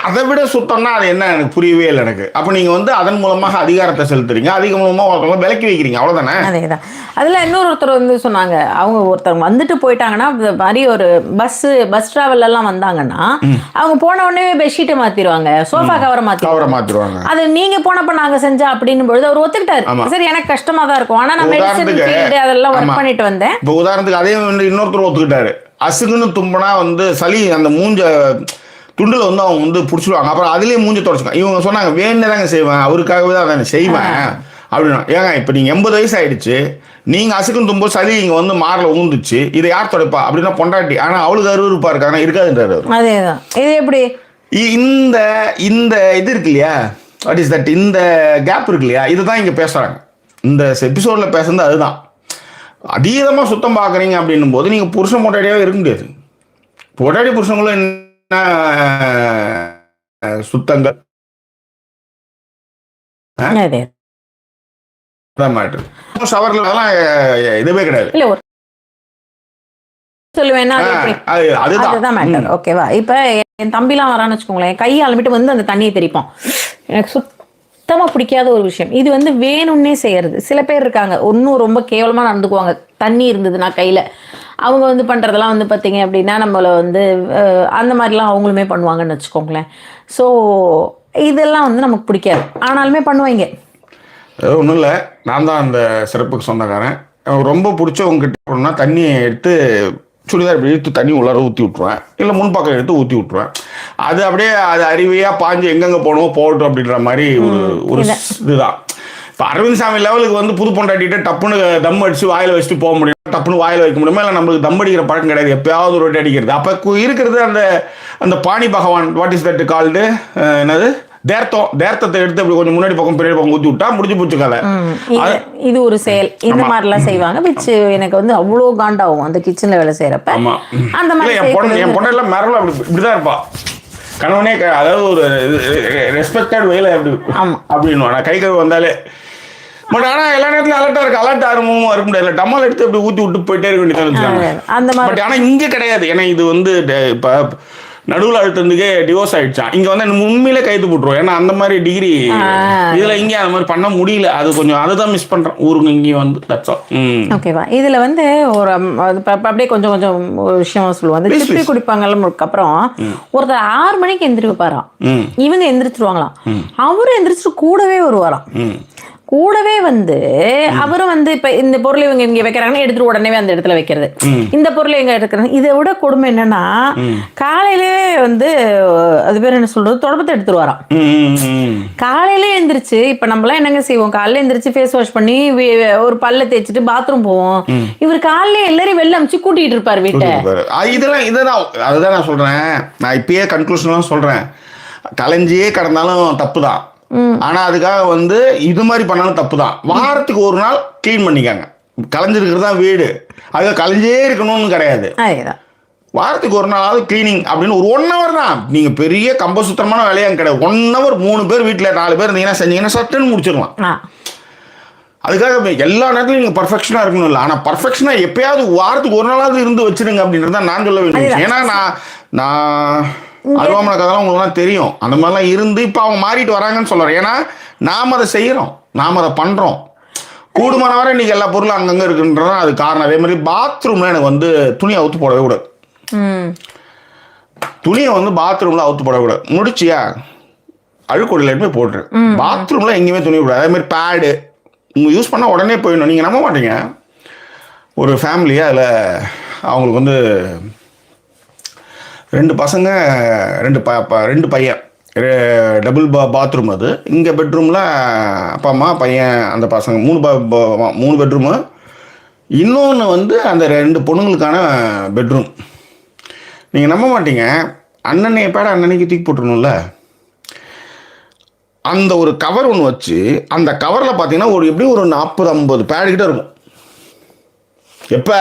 அதை விட சுத்தம்னா அது என்ன எனக்கு புரியவே இல்லை எனக்கு. அப்போ நீங்கள் வந்து அதன் மூலமாக அதிகாரத்தை செலுத்துறீங்க, அதிக மூலமாக ஒருத்தவங்க விலக்கி வைக்கிறீங்க, அவ்வளோதானே. அதேதான். அதில் இன்னொருத்தர் வந்து சொன்னாங்க, அவங்க ஒருத்தவங்க வந்துட்டு போயிட்டாங்கன்னா இந்த மாதிரி ஒரு பஸ் ட்ராவல்லாம் வந்தாங்கன்னா அவங்க போன உடனே பெட்ஷீட்டை மாற்றிடுவாங்க, சோஃபா கவரை மாற்றிடுவாங்க. அது நீங்கள் போனப்போ நாங்கள் செஞ்சா அப்படின்னும் பொழுது அவர் ஒத்துக்கிட்டாரு. சரி எனக்கு கஷ்டமாக தான் இருக்கும், ஆனால் நான் மெடிசன் ஃபீல்டு அதெல்லாம் ஒர்க் பண்ணிட்டு வந்தேன். இப்போ உதாரணத்துக்கு அதே வந்து இன்னொருத்தர் ஒத்துக்கிட்டாரு, அசுகுன்னு தும்பினா வந்து சளி அந்த மூஞ்ச துண்டில் வந்து அவங்க வந்து பிடிச்சிடுவாங்க, அப்புறம் அதுலேயே மூஞ்சி தொடச்சிக்காங்க. இவங்க சொன்னாங்க வேணே தாங்க செய்வேன், அவருக்காகவே தான் அதை செய்வேன் அப்படின்னா. ஏங்க இப்போ நீங்கள் 80 வயசு ஆயிடுச்சு, நீங்கள் அசுக்குன்னு தும்போது சளி இங்கே வந்து மாரில் ஊந்துச்சு, இதை யார் தொடப்பா அப்படின்னா பொண்டாட்டி. ஆனால் அவளுக்கு அருவருப்பா இருக்கு, ஆனால் இருக்காதுன்றாரு அவர். அதேதான். இது எப்படி இந்த இது இருக்கு இல்லையா, வாட் இஸ் தட், இந்த கேப் இருக்கு இல்லையா, இதுதான் இங்கே பேசுகிறாங்க இந்த எபிசோடில் பேசுறது. அதுதான் அதீதமாக சுத்தம் பார்க்குறீங்க அப்படின்னும் போது நீங்கள் புருஷன் பொண்டாட்டியாகவே இருக்க முடியாது. பொண்டாட்டி புருஷங்களும் சுத்தங்கள் இதுவே கிடையாது. ஓகேவா? இப்ப என் தம்பிலாம் வரான்னு வச்சுக்கோங்களேன், கையை அலம்பிட்டு வந்து அந்த தண்ணியை தெரிப்பான். எனக்கு சுத்தமா பிடிக்காத ஒரு விஷயம். இது வந்து வேணும்னே செய்யறது. சில பேர் இருக்காங்க இன்னும் ரொம்ப கேவலமா நடந்துக்குவாங்க, தண்ணி இருந்ததுன்னா கையில. அவங்க வந்து பண்ணுறதெல்லாம் வந்து பார்த்தீங்க அப்படின்னா நம்மளை வந்து அந்த மாதிரிலாம் அவங்களுமே பண்ணுவாங்கன்னு வச்சுக்கோங்களேன். ஸோ இதெல்லாம் வந்து நமக்கு பிடிக்காது, ஆனாலுமே பண்ணுவாங்க. ஒன்றும் இல்லை, நான் தான் அந்த சிறப்புக்கு சொந்தக்காரன். ரொம்ப பிடிச்சவங்ககிட்ட போனோம்னா தண்ணியை எடுத்து சுடிதார் இப்படி எடுத்து தண்ணி உள்ளார ஊற்றி விட்ருவேன், இல்லை முன்பக்கம் எடுத்து ஊற்றி விட்ருவேன். அது அப்படியே அது அருவியாக பாஞ்சு எங்கெங்கே போகணுமோ போகட்டும் அப்படின்ற மாதிரி ஒரு இதுதான். இப்போ அரவிந்த் சாமி லெவலுக்கு வந்து புது பொண்டாட்டிகிட்ட டப்புன்னு தம் அடிச்சு வாயில் வச்சுட்டு போக முடியும், டப்புன்னு வாயில் வைக்க முடியுமா? இல்லை நம்மளுக்கு தம் அடிக்கிற பழக்கம் கிடையாது, எப்பயாவது ஒரு வாட்டி அடிக்கிறது. அப்போ இருக்கிறது அந்த பாணி பகவான், வாட் இஸ் தட் கால்டு, என்னது தேர்த்தத்தை எடுத்து அப்படி கொஞ்சம் முன்னாடி பக்கம் பின்னாடி பக்கம் ஊற்றி விட்டா முடிஞ்சு போச்சு கதை. இது ஒரு செயல், இந்த மாதிரிலாம் செய்வாங்க. பிச்சு எனக்கு வந்து அவ்வளோ காண்டாகும் அந்த கிச்சனில் வேலை செய்யறப்ப. அந்த மாதிரி என் பொண்ணெல்லாம் மேரல அப்படி இப்படிதான் இருப்பா, கணவனே அதாவது ஒரு ரெஸ்பெக்டட் வேலை அப்படி அப்படின்னு நான் கை கழுவு வந்தாலே. பட் ஆனால் எல்லா நேரத்துலையும் அலர்ட்டாக இருக்கு, அலர்ட் ஆரம்பமும் இருக்க முடியாது. டம்மால் எடுத்து அப்படி ஊற்றி விட்டு போயிட்டே இருக்க வேண்டியதான் அந்த மாதிரி. பட் ஆனால் இங்கே கிடையாது. ஏன்னா இது வந்து இப்போ நடுவில் அழுத்தத்துக்கே டிவோர்ஸ் ஆயிடுச்சான். இங்கே வந்து உண்மையிலே கைது போட்டுருவோம். ஏன்னா அந்த மாதிரி டிகிரி இதில் இங்கே அந்த மாதிரி பண்ண முடியல. அது கொஞ்சம் அதுதான் மிஸ் பண்ணுறேன் ஊருக்கு இங்கே வந்து. ஓகேவா? இதில் வந்து ஒரு அப்படியே கொஞ்சம் ஒரு விஷயம் சொல்லுவோம். அந்த சிப்பி குடிப்பாங்கல்ல, அப்புறம் ஒருத்தர் 6 மணிக்கு எந்திரிப்பாராம், இவங்க எந்திரிச்சிருவாங்களாம், அவரும் எந்திரிச்சிட்டு கூடவே வருவாராம். கூடவே வந்து அவரும் வந்து இப்ப இந்த பொருளை இவங்க இங்க வைக்கிறாங்கன்னா எடுத்துட்டு உடனே அந்த இடத்துல வைக்கிறது, இந்த பொருளை எங்க எடுக்கிறாங்க. இதை விட கொடுமை என்னன்னா காலையிலே வந்து அது பேர் என்ன சொல்றது, தொடப்பத்தை எடுத்துட்டு வரான். காலையில எந்திரிச்சு இப்ப நம்மளாம் என்னங்க செய்வோம், காலையில எந்திரிச்சு ஃபேஸ் வாஷ் பண்ணி ஒரு பல்ல தேய்ச்சிட்டு பாத்ரூம் போவோம். இவர் காலையில எல்லாரையும் வெளில அமிச்சு கூட்டிட்டு இருப்பாரு வீட்டை. இதெல்லாம் அதுதான் நான் சொல்றேன். நான் இப்பயே கன்க்ளூஷன் சொல்றேன், கலைஞ்சியே கடந்தாலும் தப்பு தான். ஆனா அதுக்காக வந்து இது மாதிரி பண்ணாலும் தப்பு தான். வாரத்துக்கு ஒரு நாள் கிளீன் பண்ணிக்காங்க. கலைஞ்சிருக்கிறது தான் வீடு, அது கலைஞ்சே இருக்கணும்னு கிடையாது. வாரத்துக்கு ஒரு நாளாவது கிளீனிங் அப்படின்னு ஒரு 1 hour தான். நீங்க பெரிய கம்பசுத்திரமான வேலையாக கிடையாது. 1 hour 3 பேர் வீட்டில் 4 பேர் இருந்தீங்கன்னா செஞ்சீங்கன்னா சட்டுன்னு முடிச்சிடலாம். அதுக்காக எல்லா நேரத்துலையும் நீங்கள் பர்ஃபெக்ஷனாக இருக்கணும் இல்லை. ஆனால் பர்ஃபெக்ஷனாக எப்பயாவது வாரத்துக்கு ஒரு நாளாவது இருந்து வச்சிருங்க அப்படின்றது தான் நான் சொல்ல வேண்டிய. ஏன்னா நான் அருவாமனை கதைலாம் உங்களுக்குலாம் தெரியும். அந்த மாதிரிலாம் இருந்து இப்போ அவங்க மாறிட்டு வராங்கன்னு சொல்கிறேன். ஏன்னா நாம் அதை செய்கிறோம், நாம் அதை பண்ணுறோம். கூடுமான வரை இன்றைக்கி எல்லா பொருளும் அங்கங்கே இருக்குன்றதான் அது காரணம். அதே மாதிரி பாத்ரூமில் எனக்கு வந்து துணியை அவுத்து போடவே கூடாது. துணியை வந்து பாத்ரூமில் அவுத்து போடக்கூடாது. முடிச்சியா அழுக்கொடியில் எடுத்து போட்டுரு. பாத்ரூமில் எங்கேயுமே துணி கூடாது. அதே மாதிரி பேடு உங்கள் யூஸ் பண்ணால் உடனே போயிடணும். நீங்கள் நம்ப மாட்டீங்க, ஒரு ஃபேமிலியாக அதில் அவங்களுக்கு வந்து 2 பசங்க 2 பையன், டபுள் பாத்ரூம். அது இங்கே பெட்ரூமில் அப்பா அம்மா பையன் அந்த பசங்க 3 பெட்ரூமு. இன்னொன்று வந்து அந்த 2 பொண்ணுங்களுக்கான பெட்ரூம். நீங்கள் நம்ப மாட்டீங்க, அண்ணனைய பேட அண்ணனைக்கு தூக்கி போட்டுருணும்ல. அந்த ஒரு கவர் ஒன்று வச்சு அந்த கவரில் பார்த்தீங்கன்னா எப்படி ஒரு 40-50 பேடுக்கிட்ட இருக்கும். எப்போ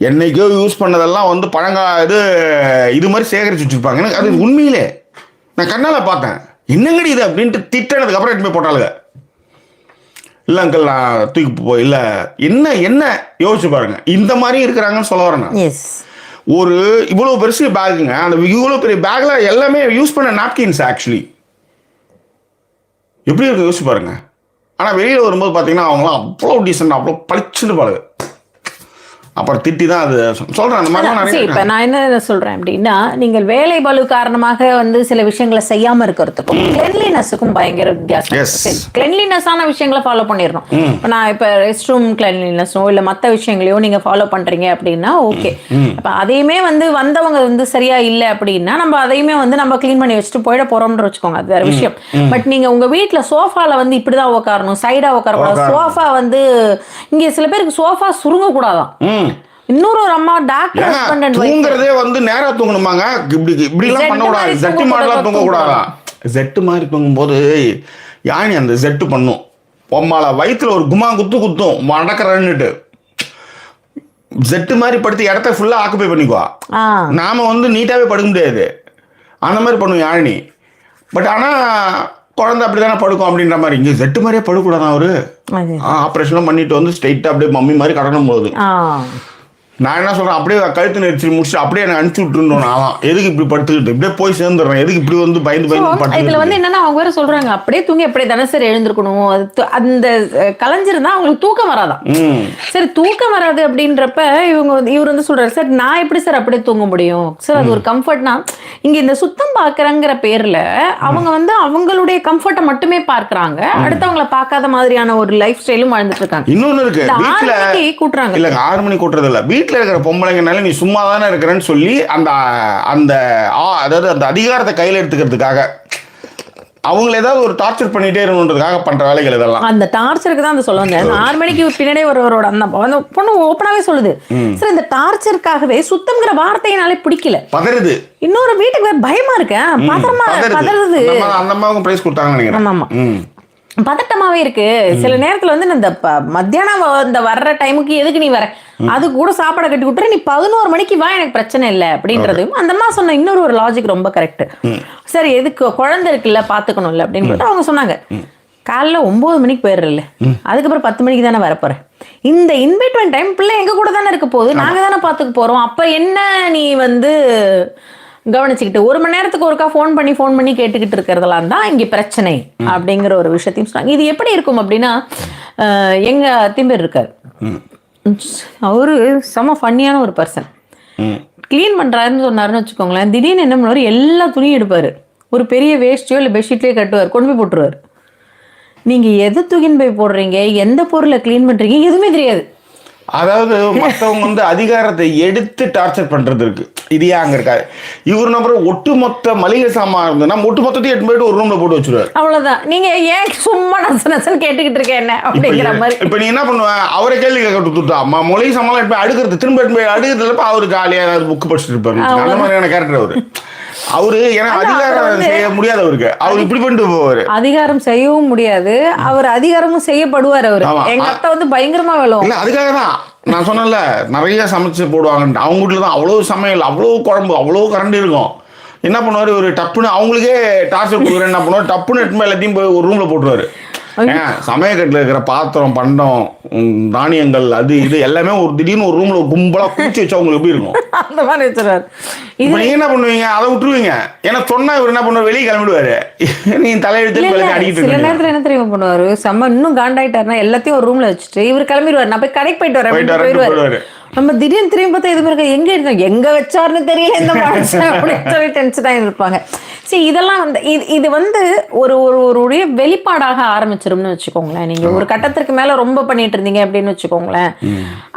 என்னைக்கோ யூஸ் பண்ணதெல்லாம் வந்து இது மாதிரி சேகரித்து வச்சுருப்பாங்க. எனக்கு அது உண்மையிலே நான் கண்ணால் பார்த்தேன். என்னங்கடி இது அப்படின்ட்டு திட்டினதுக்கப்புறம் எடுத்து போய் போட்டாளுங்க. இல்லை அங்கிள் நான் தூக்கி போய் இல்லை என்ன யோசிச்சு பாருங்க. இந்த மாதிரி இருக்கிறாங்கன்னு சொல்ல வரேன் நான். ஒரு இவ்வளோ பெருசு பேக்குங்க, அந்த இவ்வளோ பெரிய பேக்கில் எல்லாமே யூஸ் பண்ண நாப்கின்ஸ் ஆக்சுவலி எப்படி இருக்கு யோசிச்சு பாருங்க. ஆனால் வெளியில் வரும்போது பார்த்தீங்கன்னா அவங்களாம் அவ்வளோ டீசெண்டாக அவ்வளோ பளிச்சுன்னு பாருங்க. அப்புறம் திட்டி தான் அது சொல்கிறேன். அந்த மாதிரி இப்போ நான் என்ன சொல்கிறேன் அப்படின்னா, நீங்கள் வேலை பளு காரணமாக வந்து சில விஷயங்களை செய்யாமல் இருக்கிறதுக்கும் கிளென்லினஸுக்கும் பயங்கர வித்தியாசம். கிளென்லினஸான விஷயங்களை ஃபாலோ பண்ணிடணும். இப்போ நான் இப்போ ரெஸ்ட் ரூம் கிளென்லினஸோ இல்லை மற்ற விஷயங்களையோ நீங்கள் ஃபாலோ பண்ணுறீங்க அப்படின்னா ஓகே. இப்போ அதையுமே வந்து வந்தவங்க வந்து சரியா இல்லை அப்படின்னா நம்ம அதையுமே வந்து நம்ம க்ளீன் பண்ணி வச்சுட்டு போயிட போகிறோம்னு வச்சுக்கோங்க, அது வேறு விஷயம். பட் நீங்கள் உங்கள் வீட்டில் சோஃபாவில் வந்து இப்படி தான் உட்காரணும், சைடாக உட்காரக்கூடாது. சோஃபா வந்து இங்கே சில பேருக்கு சோஃபா சுருங்கக்கூடாதான். இன்னொரு ஒரு அம்மா டாக்டர் ஹஸ்பண்ட் தூங்குறதே வந்து நேரா தூங்கணுமாங்க. இப்படி எல்லாம் பண்ண கூடாது. ஜெட்டு மாதிரிலாம் தூங்க கூடாதா. ஜெட்டு மாதிரி தூங்கும்போது யானி அந்த ஜெட்டு பண்ணும். பொம்மால வயிற்றுல ஒரு குமா குத்தும் வடக்கிறன்னுட்டு ஜெட்டு மாதிரி படுத்து இடத்த ஃபுல்லா ஆக்குப்பை பண்ணிக்குவா. நாம வந்து நீட்டாவே படுக்க முடியாது, அந்த மாதிரி பண்ணும் யாழினி. பட் ஆனா குழந்தை அப்படிதானே படுக்கும் அப்படின்ற மாதிரி. இங்கே ஜெட்டு மாதிரியே படுக்கூடாது. அவரு ஆப்ரேஷன்லாம் பண்ணிட்டு வந்து ஸ்ட்ரைட்டா அப்படியே மம்மி மாதிரி கடனும் போது நான் என்ன சொல்றேன், அப்படியே கழுத்து நெரிச்சு முடிச்சு அப்படியே எனக்கு அனுப்பிச்சு விட்டுருந்தோம். நான் எதுக்கு இப்படி படுத்துக்கிட்டு இப்படியே போய் சேர்ந்துடுறேன், எதுக்கு இப்படி வந்து பயந்து இதுல வந்து என்னன்னா அவங்க வேற சொல்றாங்க அப்படியே தூங்கி அப்படியே தினசரி எழுந்திருக்கணும். அந்த கலைஞ்சிருந்தா அவங்களுக்கு தூக்கம் வராதான். சரி தூக்கம் வராது அப்படின்றப்ப இவர் வந்து சொல்றாரு, சார் நான் எப்படி சார் அப்படியே தூங்க முடியும் சார், அது ஒரு கம்ஃபர்ட்னா. இங்க இந்த சுத்தம் பாக்குறங்கிற பேர்ல அவங்க வந்து அவங்களுடைய கம்ஃபர்ட்டை மட்டுமே பார்க்கறாங்க, அடுத்தவங்களை பார்க்காத மாதிரியான ஒரு லைஃப் ஸ்டைலும் வாழ்ந்துட்டு இருக்காங்க. இன்னொன்னு இருக்கு, வீட்டுல கூட்டுறாங்க இல்ல 6 மணி கூட்டுறது இல்ல, வீட்டுல இருக்கிற பொம்பளைங்கனால நீ சும்மா தானே இருக்கிறேன்னு சொல்லி அந்த அதாவது அந்த அதிகாரத்தை கையில் எடுத்துக்கிறதுக்காக அவங்களை ஏதாவது ஒரு டார்ச்சர் பண்ணிட்டே இருக்கணுன்றதுக்காக பண்ற வேலைகள் இதெல்லாம். அந்த டார்ச்சருக்கு தான் சொல்ல வந்தேன். 6 மணிக்கு பின்னாடியே ஒருவரோட அந்த பொண்ணு ஓப்பனாவே சொல்லுது, சார் இந்த டார்ச்சருக்காகவே சுத்தம்ங்கிற வார்த்தையினாலே பிடிக்கல, பதறுது. இன்னொரு வீட்டுக்கு வேற பயமா இருக்கேன், பதறுது. அந்த அம்மாவுக்கும் பிரைஸ் கொடுத்தாங்க நினைக்கிறேன். ஆமா பதட்டமாவே இருக்கு. சில நேரத்துல வந்து இந்த மத்தியானம் இந்த வர்ற டைமுக்கு எதுக்கு நீ வர, அது கூட சாப்பாடை கட்டி விட்டுற, நீ 11 மணிக்கு வா, எனக்கு பிரச்சனை இல்லை அப்படின்றது. அந்த அம்மா சொன்ன இன்னொரு ஒரு லாஜிக் ரொம்ப கரெக்ட். சரி எதுக்கு குழந்தை இருக்குல்ல பாத்துக்கணும்ல அப்படின்னு அவங்க சொன்னாங்க. காலைல 9 மணிக்கு போயிடுறல, அதுக்கப்புறம் 10 மணிக்கு தானே வரப்போற, இந்த இன்பிட்வீன் டைம் பிள்ளை எங்க கூட தானே இருக்க போகுது, நாங்க தானே பாத்துக்க போறோம். அப்ப என்ன நீ வந்து கவனிச்சுக்கிட்டு 1 மணி நேரத்துக்கு ஒருக்கா ஃபோன் பண்ணி கேட்டுக்கிட்டு இருக்கிறதெல்லாம் தான் இங்கே பிரச்சனை அப்படிங்கிற ஒரு விஷயத்தையும் சொன்னாங்க. இது எப்படி இருக்கும் அப்படின்னா, எங்க திம்பர் இருக்காரு, அவரு செம ஃபன்னியான ஒரு பர்சன். கிளீன் பண்றாருன்னு சொன்னாருன்னு வச்சுக்கோங்களேன், திடீர்னு என்ன பண்ணுவாரு, எல்லா துணியும் எடுப்பாரு, ஒரு பெரிய வேஸ்டியோ இல்லை பெட்ஷீட்லயோ கட்டுவார், கொண்டு போய் போட்டுருவாரு. நீங்க எது தூக்கின்னு போய் போடுறீங்க, எந்த பொருளை க்ளீன் பண்றீங்க, எதுவுமே தெரியாது. அதாவது மற்றவங்க வந்து அதிகாரத்தை எடுத்து டார்ச்சர் பண்றது இருக்கு. இது ஏன் அங்க இருக்காது. இவர் நம்பர் ஒட்டுமொத்த மளிகை சாமான் இருந்ததுன்னா ஒட்டுமொத்தத்தையும் எடுத்து போயிட்டு ஒரு ரூம்ல போட்டு வச்சிருவாரு. அவ்வளவுதான். நீங்க ஏன் சும்மா நசன்னு கேட்டுக்கிட்டு இருக்கேன் என்ன அப்படிங்கிற மாதிரி. இப்ப நீ என்ன பண்ணுவ, அவரை கேள்வி கேட்க கொடுத்துட்டா மளிகை சாமான் எடுத்து அடுக்கிறது, திரும்ப எடுத்து போய் அடுக்கிறதுல அவரு ஜாலியா ஏதாவது புக் படிச்சுட்டு இருப்பாரு. அந்த மாதிரியான கேரக்டர் அவரு ஏன்னா அதிகாரம் செய்ய முடியாது அவருக்கு. அவர் இப்படி பண்ணிட்டு போவாரு. அதிகாரம் செய்யவும் முடியாது, அவர் அதிகாரமும் செய்யப்படுவார். அவரு எங்க அத்தை வந்து பயங்கரமா விழுவும். இல்ல அதுக்காக தான் நான் சொன்னேன்ல, நிறைய சமைச்சு போடுவாங்க அவங்க வீட்டுல தான். அவ்வளவு சமையல், அவ்வளவு குழம்பு, அவ்வளவு கரண்டி இருக்கும். என்ன பண்ணுவாரு, ஒரு டப்புன்னு அவங்களுக்கே டார்ச்சர் கொடுக்குறேன் என்ன பண்ணுவாரு, டப்புன்னு எடுத்து எல்லாத்தையும் போய் ஒரு ரூம்ல போட்டுருவாரு. சமயக்கட்டில் இருக்கிற பாத்திரம், பண்டம், தானியங்கள், அது இது எல்லாமே ஒரு திடீர்னு ஒரு ரூம்ல கும்பலா குடிச்சு வச்சா உங்களுக்கு எப்படி இருக்கும்? அந்த மாதிரி வச்சிருவாரு. நீங்க என்ன பண்ணுவீங்க, அதை விட்டுருவீங்க. ஏன்னா சொன்னா இவர் என்ன பண்ணுவாரு, வெளியே கிளம்பிடுவாரு. நீங்க தலையெழுத்து அடிக்கிட்டு சில நேரத்துல என்ன தெரியுமா பண்ணுவாரு, செம்ம இன்னும் காண்டாயிட்டாருன்னா எல்லாத்தையும் ஒரு ரூம்ல வச்சுட்டு இவர் கிளம்பிடுவாரு. நான் போய் கடைக்கு போயிட்டு வரேன். நம்ம திடீர்னு திரும்பி பார்த்தா இது மாதிரி எங்க இருந்தாங்க, எங்க வச்சாருன்னு தெரியல இந்த மனுஷன் அப்படின்னு சொல்லி டென்ஷன் ஆகி இருப்பாங்க. சரி, இதெல்லாம் வந்து இது வந்து ஒரு ஒரு வெளிப்பாடாக ஆரம்பிச்சிரும்னு வச்சுக்கோங்களேன். நீங்க ஒரு கட்டத்திற்கு மேல ரொம்ப பண்ணிட்டு இருந்தீங்க அப்படின்னு வச்சுக்கோங்களேன்,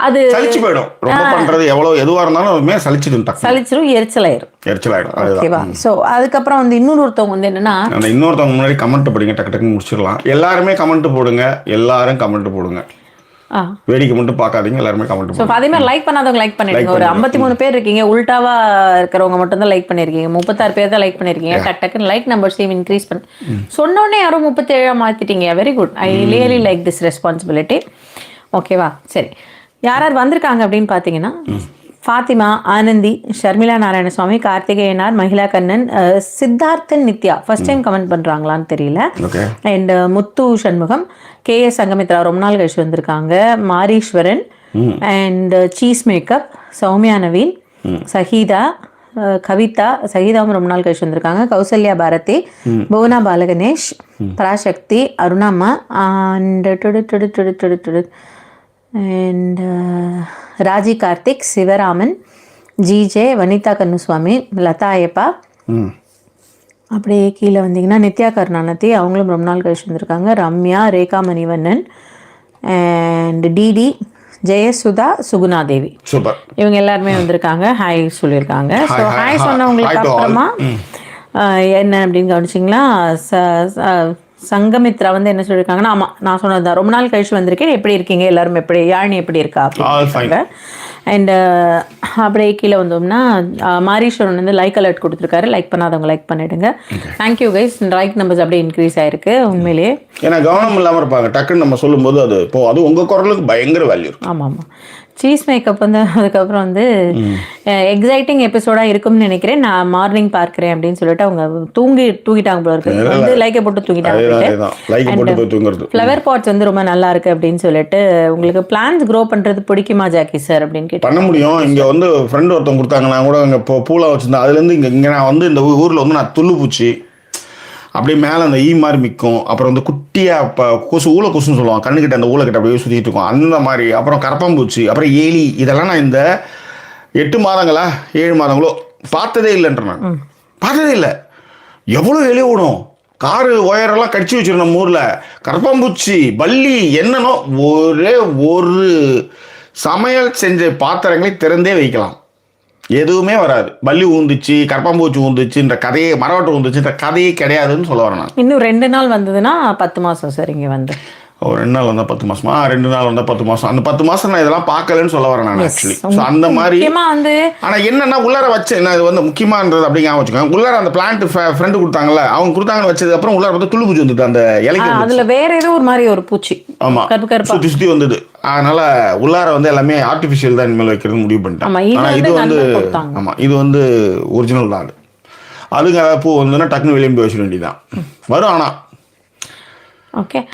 அது சலிச்சு போயிடும். ரொம்ப பண்றது எவ்வளவு எதுவா இருந்தாலும் சலிச்சிரும், எரிச்சலாயிரும். ஓகேவா? சோ அதுக்கப்புறம் வந்து இன்னொருத்தவங்க வந்து என்னன்னா, அந்த இன்னொருத்தவங்க முன்னாடி கமெண்ட் படிங்க, டக்கு டக்குன்னு முடிச்சிடலாம். எல்லாருமே கமெண்ட் போடுங்க, எல்லாரும் கமெண்ட் போடுங்க, வேடிக்கை மட்டும் பார்க்காதீங்க, எல்லாருமே கமெண்ட் பண்ணுங்க. அதே மாதிரி லைக் பண்ணாதவங்க லைக் பண்ணிருக்கீங்க. ஒரு 53 பேர் இருக்கீங்க, உல்டாவா இருக்கிறவங்க மட்டும் தான் லைக் பண்ணிருக்கீங்க. 36 பேர் தான் லைக் பண்ணிருக்கீங்க. டக்குன்னு லைக் நம்பர்ஸையும் இன்க்ரீஸ் பண்ணி சொன்னோடனே யாரும் 37 மாத்திட்டீங்க. Very good. I really like this responsibility. ஓகேவா? சரி, யார் யார் வந்திருக்காங்க அப்படின்னு பார்த்தீங்கன்னா, ஃபாத்திமா, ஆனந்தி, ஷர்மிளா நாராயணசுவாமி, கார்த்திகேயனார், மகிழா Kannan, Siddharthan, Nithya first time comment பண்ணுறாங்களான்னு தெரியல. அண்ட் முத்து சண்முகம், கேஎஸ் சங்கமித்ரா ரொம்ப நாள் கழிச்சு வந்திருக்காங்க, Mariswaran, and cheese makeup, Sowmya Naveen, Sahitha, Kavitha, சஹீதாவும் ரொம்ப நாள் கழிச்சு வந்திருக்காங்க, Kausalya Bharathi, Bhuvana Balaganesh, Parasakthi, Arunama, and and Raji Karthik, Sivaraman, GJ, Vanitha Kannuswamy, Latha Ayyappa. அப்படியே கீழே வந்தீங்கன்னா நித்யா கருணாநிதி, அவங்களும் ரொம்ப நாள் கழிச்சு வந்திருக்காங்க, ரம்யா, ரேகா மணிவண்ணன், அண்ட் டிடி, ஜெயசுதா, சுகுணாதேவி. இவங்க எல்லாருமே வந்திருக்காங்க, ஹாய் சொல்லியிருக்காங்க. ஸோ ஹாய் சொன்னவங்களுக்கு அப்புறமா என்ன அப்படின்னு கவனிச்சிங்களா, சங்கமித்ரா வந்து என்ன சொல்லியிருக்காங்கன்னா, ஆமாம் நான் சொன்னதுதான், ரொம்ப நாள் கழிச்சு வந்திருக்கேன், எப்படி இருக்கீங்க எல்லாரும், எப்படி யாழினி எப்படி இருக்கா அப்படின்னு. அண்ட் அப்படியே கீழே வந்தோம்னா மாரீஸ்வரன் வந்து லைக் அலர்ட் கொடுத்துருக்காரு. லைக் பண்ணாதவங்க லைக் பண்ணிடுங்க. Thank you guys. லைக் நம்பர்ஸ் அப்படியே இன்க்ரீஸ் ஆயிருக்கு உண்மையிலேயே. ஏன்னா கவனம் இல்லாமல் இருப்பாங்க, டக்குன்னு நம்ம சொல்லும்போது அது இப்போ அது உங்கள் குரலுக்கு பயங்கர வேல்யூ. ஆமாம் ஆமாம். சீஸ் மேக்கப் வந்து அதுக்கப்புறம் வந்து எக்ஸைட்டிங் எபிசோடாக இருக்கும்னு நினைக்கிறேன், நான் மார்னிங் பார்க்குறேன் அப்படின்னு சொல்லிட்டு அவங்க தூங்கிட்டாங்க போல இருக்கு, வந்து லைக்கை போட்டு தூங்கிட்டாங்க. ஃப்ளவர் பாட்ஸ் வந்து ரொம்ப நல்லா இருக்கு அப்படின்னு சொல்லிட்டு, உங்களுக்கு பிளான்ஸ் க்ரோ பண்ணுறது பிடிக்குமா ஜாக்கி சார் அப்படின்னு கேட்டு. பண்ண முடியும். இங்கே வந்து ஃப்ரெண்டு ஒருத்தவங்க கொடுத்தாங்க, நான் கூட இங்கே இப்போ பூலா வச்சுருந்தேன். அதுலேருந்து இங்கே நான் வந்து இந்த ஊரில் வந்து நான் துள்ளு பூச்சி அப்படியே மேலே அந்த ஈ மாதிரி மிக்கும், அப்புறம் வந்து குட்டியாக இப்போ கொசு, ஊழ கொசுன்னு சொல்லுவாங்க, கண்ணுக்கிட்ட அந்த ஊழக்கிட்ட அப்படியே சுற்றிட்டு இருக்கோம் அந்த மாதிரி, அப்புறம் கரப்பாம்பூச்சி, அப்புறம் ஏலி, இதெல்லாம் நான் இந்த 8 மாதங்களா 7 மாதங்களோ பார்த்ததே இல்லைன்ற. நான் பார்த்ததே இல்லை. எவ்வளோ எலி ஓடும், காரு ஒயரெல்லாம் கடிச்சு வச்சிருந்தோம் நம்ம ஊரில், கரப்பாம்பூச்சி, பல்லி, என்னன்னோ. ஒரே ஒரு சமையல் செஞ்ச பாத்திரங்களை திறந்தே வைக்கலாம், எதுவுமே வராது. பல்லி ஊந்துச்சு, கரப்பாம்பூச்சி ஊந்துச்சுன்ற கதையே, மரவட்டை ஊந்துச்சுன்ற கதையே கிடையாதுன்னு சொல்ல வரேன் நான். இன்னும் 2 நாள் வந்ததுன்னா 10 மாதம் சார் இங்கே வந்து. ஒரு 2 நாள் வந்தால் 10 மாசமா, 2 நாள் வந்தால் 10 மாசம். அந்த 10 மாசம் நான் இதெல்லாம் பார்க்கலன்னு சொல்ல வரேன் நான் ஆக்சுவலி. ஸோ அந்த மாதிரி வந்து ஆனால் என்னன்னா உள்ளார வச்சு நான் இது வந்து முக்கியமானது அப்படிங்க வச்சுக்கோங்க. உள்ளார அந்த பிளான்ட் ஃப்ரெண்டு கொடுத்தாங்கல்ல, அவங்க கொடுத்தாங்கன்னு வச்சது அப்புறம் உள்ளார பார்த்து துள்ளு பூச்சி வந்துட்டு அந்த இலைக்கு, அதுல வேற ஏதோ ஒரு மாதிரி ஒரு பூச்சி, ஆமாம், சுற்றி சுற்றி வந்தது. அதனால உள்ளார வந்து எல்லாமே ஆர்டிஃபிஷியல் தான் இனிமேல் வைக்கிறது முடிவு பண்ணிட்டேன். ஆனால் இது வந்து ஆமாம், இது வந்து ஒரிஜினல் தான். அதுங்க பூ வந்துன்னா டக்குன்னு வெளியே போய் வச்சிட வேண்டியதான் வரும். ஆனால்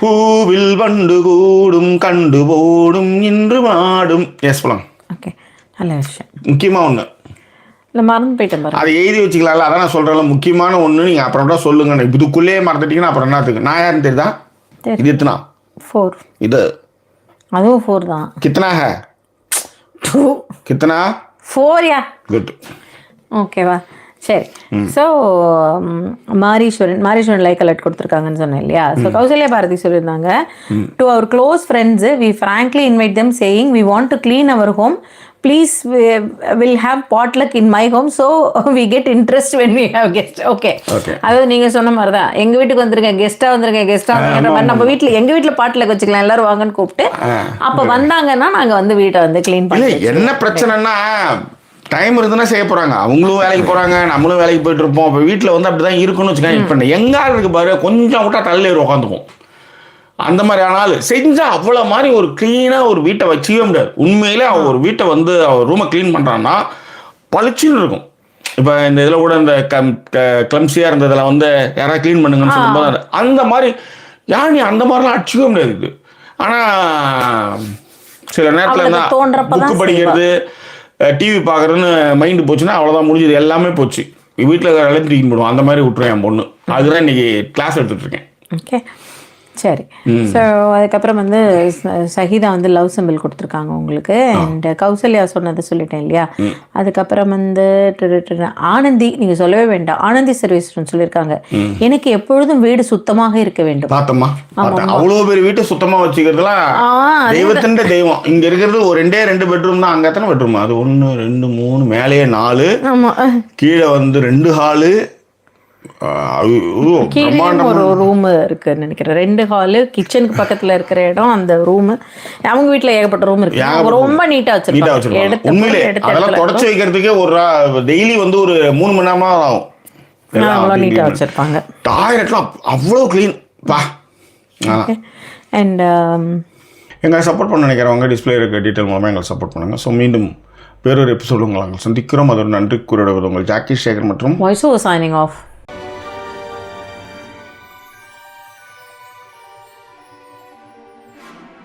பூவில் வண்டு கூடும் கண்டு போடும் இன்று மாடும். எஸ் போலாம். நல்ல விஷயம். முக்கியமாக ஒன்று இல்லை, மறந்து போயிட்டேன் பாரு, அதை எழுதி வச்சுக்கலாம்ல. அதான் நான் சொல்கிறேன், முக்கியமான ஒன்று நீங்கள் அப்புறம் தான் சொல்லுங்க. இதுக்குள்ளேயே மறந்துட்டீங்கன்னா அப்புறம் என்னத்துக்கு? நான் யாருன்னு தெரியுதா? இது எத்தனா? 4. இது அதுவும் 4 தான். கித்தனா ஹே? 2. கித்தனா? 4 யா? குட். ஓகேவா? சரி. ஸோ மாரீஸ்வரன் லைக் அலர்ட் கொடுத்துருக்காங்கன்னு சொன்னேன் இல்லையா? ஸோ கௌசல்யா பாரதி சொல்லியிருந்தாங்க, to our close friends we frankly invite them saying we want to clean our home, please will have potluck in my home, so we get interest when we have guest. Okay, அதாவது நீங்கள் சொன்ன மாதிரி தான், எங்கள் வீட்டுக்கு வந்திருக்கேன், கெஸ்ட்டாக வந்திருக்கேன் மாதிரி நம்ம வீட்டில் எங்கள் வீட்டில் பாட்லக் வச்சுக்கலாம், எல்லாரும் வாங்கன்னு கூப்பிட்டு அப்போ வந்தாங்கன்னா நாங்கள் வந்து வீட்டை வந்து க்ளீன் பண்ணி. என்ன பிரச்சனைனா டைம் இருந்துன்னா செய்ய போகிறாங்க, அவங்களும் வேலைக்கு போகிறாங்க, நம்மளும் வேலைக்கு போயிட்டு இருப்போம். இப்போ வீட்டில் வந்து அப்படி தான் இருக்குன்னு வச்சுக்கோங்க. இப்போ எங்காவது இருக்கு பாரு, கொஞ்சம் விட்டா தள்ளி உட்காந்துக்கும். அந்த மாதிரி ஆனாலும் செஞ்சால் அவ்வளோ மாதிரி ஒரு க்ளீனாக ஒரு வீட்டை வச்சுக்கவே முடியாது. உண்மையிலே அவள் ஒரு வீட்டை வந்து அவர் ரூமை க்ளீன் பண்ணுறான்னா பளிச்சுன்னு இருக்கும். இப்போ இந்த இதில் கூட இந்த கிளம்ஸியாக இருந்ததில் வந்து யாராவது க்ளீன் பண்ணுங்கன்னு சொல்லும்போது அந்த மாதிரி நீ அந்த மாதிரிலாம் அடிச்சுக்கவே முடியாது. ஆனால் சில நேரத்தில் தான் புக்கு படிக்கிறது, டிவி பார்க்குறதுன்னு மைண்டு போச்சுன்னா அவ்வளோதான், முடிஞ்சது, எல்லாமே போச்சு. வீட்டில் எல்லாத்தையும் தூக்கி போடுவோம். அந்த மாதிரி விட்டுருவேன் என் பொண்ணு. அதுதான் இன்னைக்கு கிளாஸ் எடுத்துகிட்டு இருக்கேன். ஓகே, சரி. ஸோ அதுக்கப்புறம் வந்து சஹிதா வந்து லவ் சிம்பிள் கொடுத்துருக்காங்க உங்களுக்கு. அண்ட் கௌசல்யா சொன்னதை சொல்லிட்டேன் இல்லையா? அதுக்கப்புறம் வந்து ஆனந்தி, நீங்கள் சொல்லவே வேண்டாம், ஆனந்தி சர்வீஸ் சொல்லியிருக்காங்க, எனக்கு எப்பொழுதும் வீடு சுத்தமாக இருக்க வேண்டும். பார்த்தோமா, அவ்வளோ பேர் வீட்டை சுத்தமாக வச்சுக்கிறதுலாம் தெய்வத்தின் தெய்வம். இங்கே இருக்கிறது ஒரு 2 பெட்ரூம் தான். அங்கே எத்தனை பெட்ரூம்? அது 1 2 3, மேலேயே 4, கீழே வந்து 2 ஹாலு, ஒரு ரூம் இருக்குன்னு நினைக்கிறேன். 2 ஹாலு, கிச்சனுக்கு பக்கத்துல இருக்கிற இடம், அந்த ரூம். அவங்க வீட்டுல ஏகப்பட்ட ரூம் இருக்கு, ரொம்ப நீட்டா வச்சிருக்காங்க. உண்மையிலே அதெல்லாம் தொடச்சு வைக்கிறதுக்கே ஒரு டெய்லி வந்து ஒரு 3 மணி நேரமா ஆகும். அவ்வளோ நீட்டா வச்சிருப்பாங்க. டாய்லெட்லாம் அவ்வளோ கிளீன் பா. அண்ட் எங்களை சப்போர்ட் பண்ண நினைக்கிறவங்க டிஸ்பிளே இருக்க டீட்டெயில் மூலமாக எங்களை சப்போர்ட் பண்ணுங்க. ஸோ மீண்டும் வேறொரு எபிசோடு உங்களை நாங்கள் சந்திக்கிறோம். அதோட நன்றி கூறிவிடுவது உங்கள் ஜாக்கி சேகர் மற்றும் வாய்ஸ் ஓவர் சைனிங் ஆஃப்.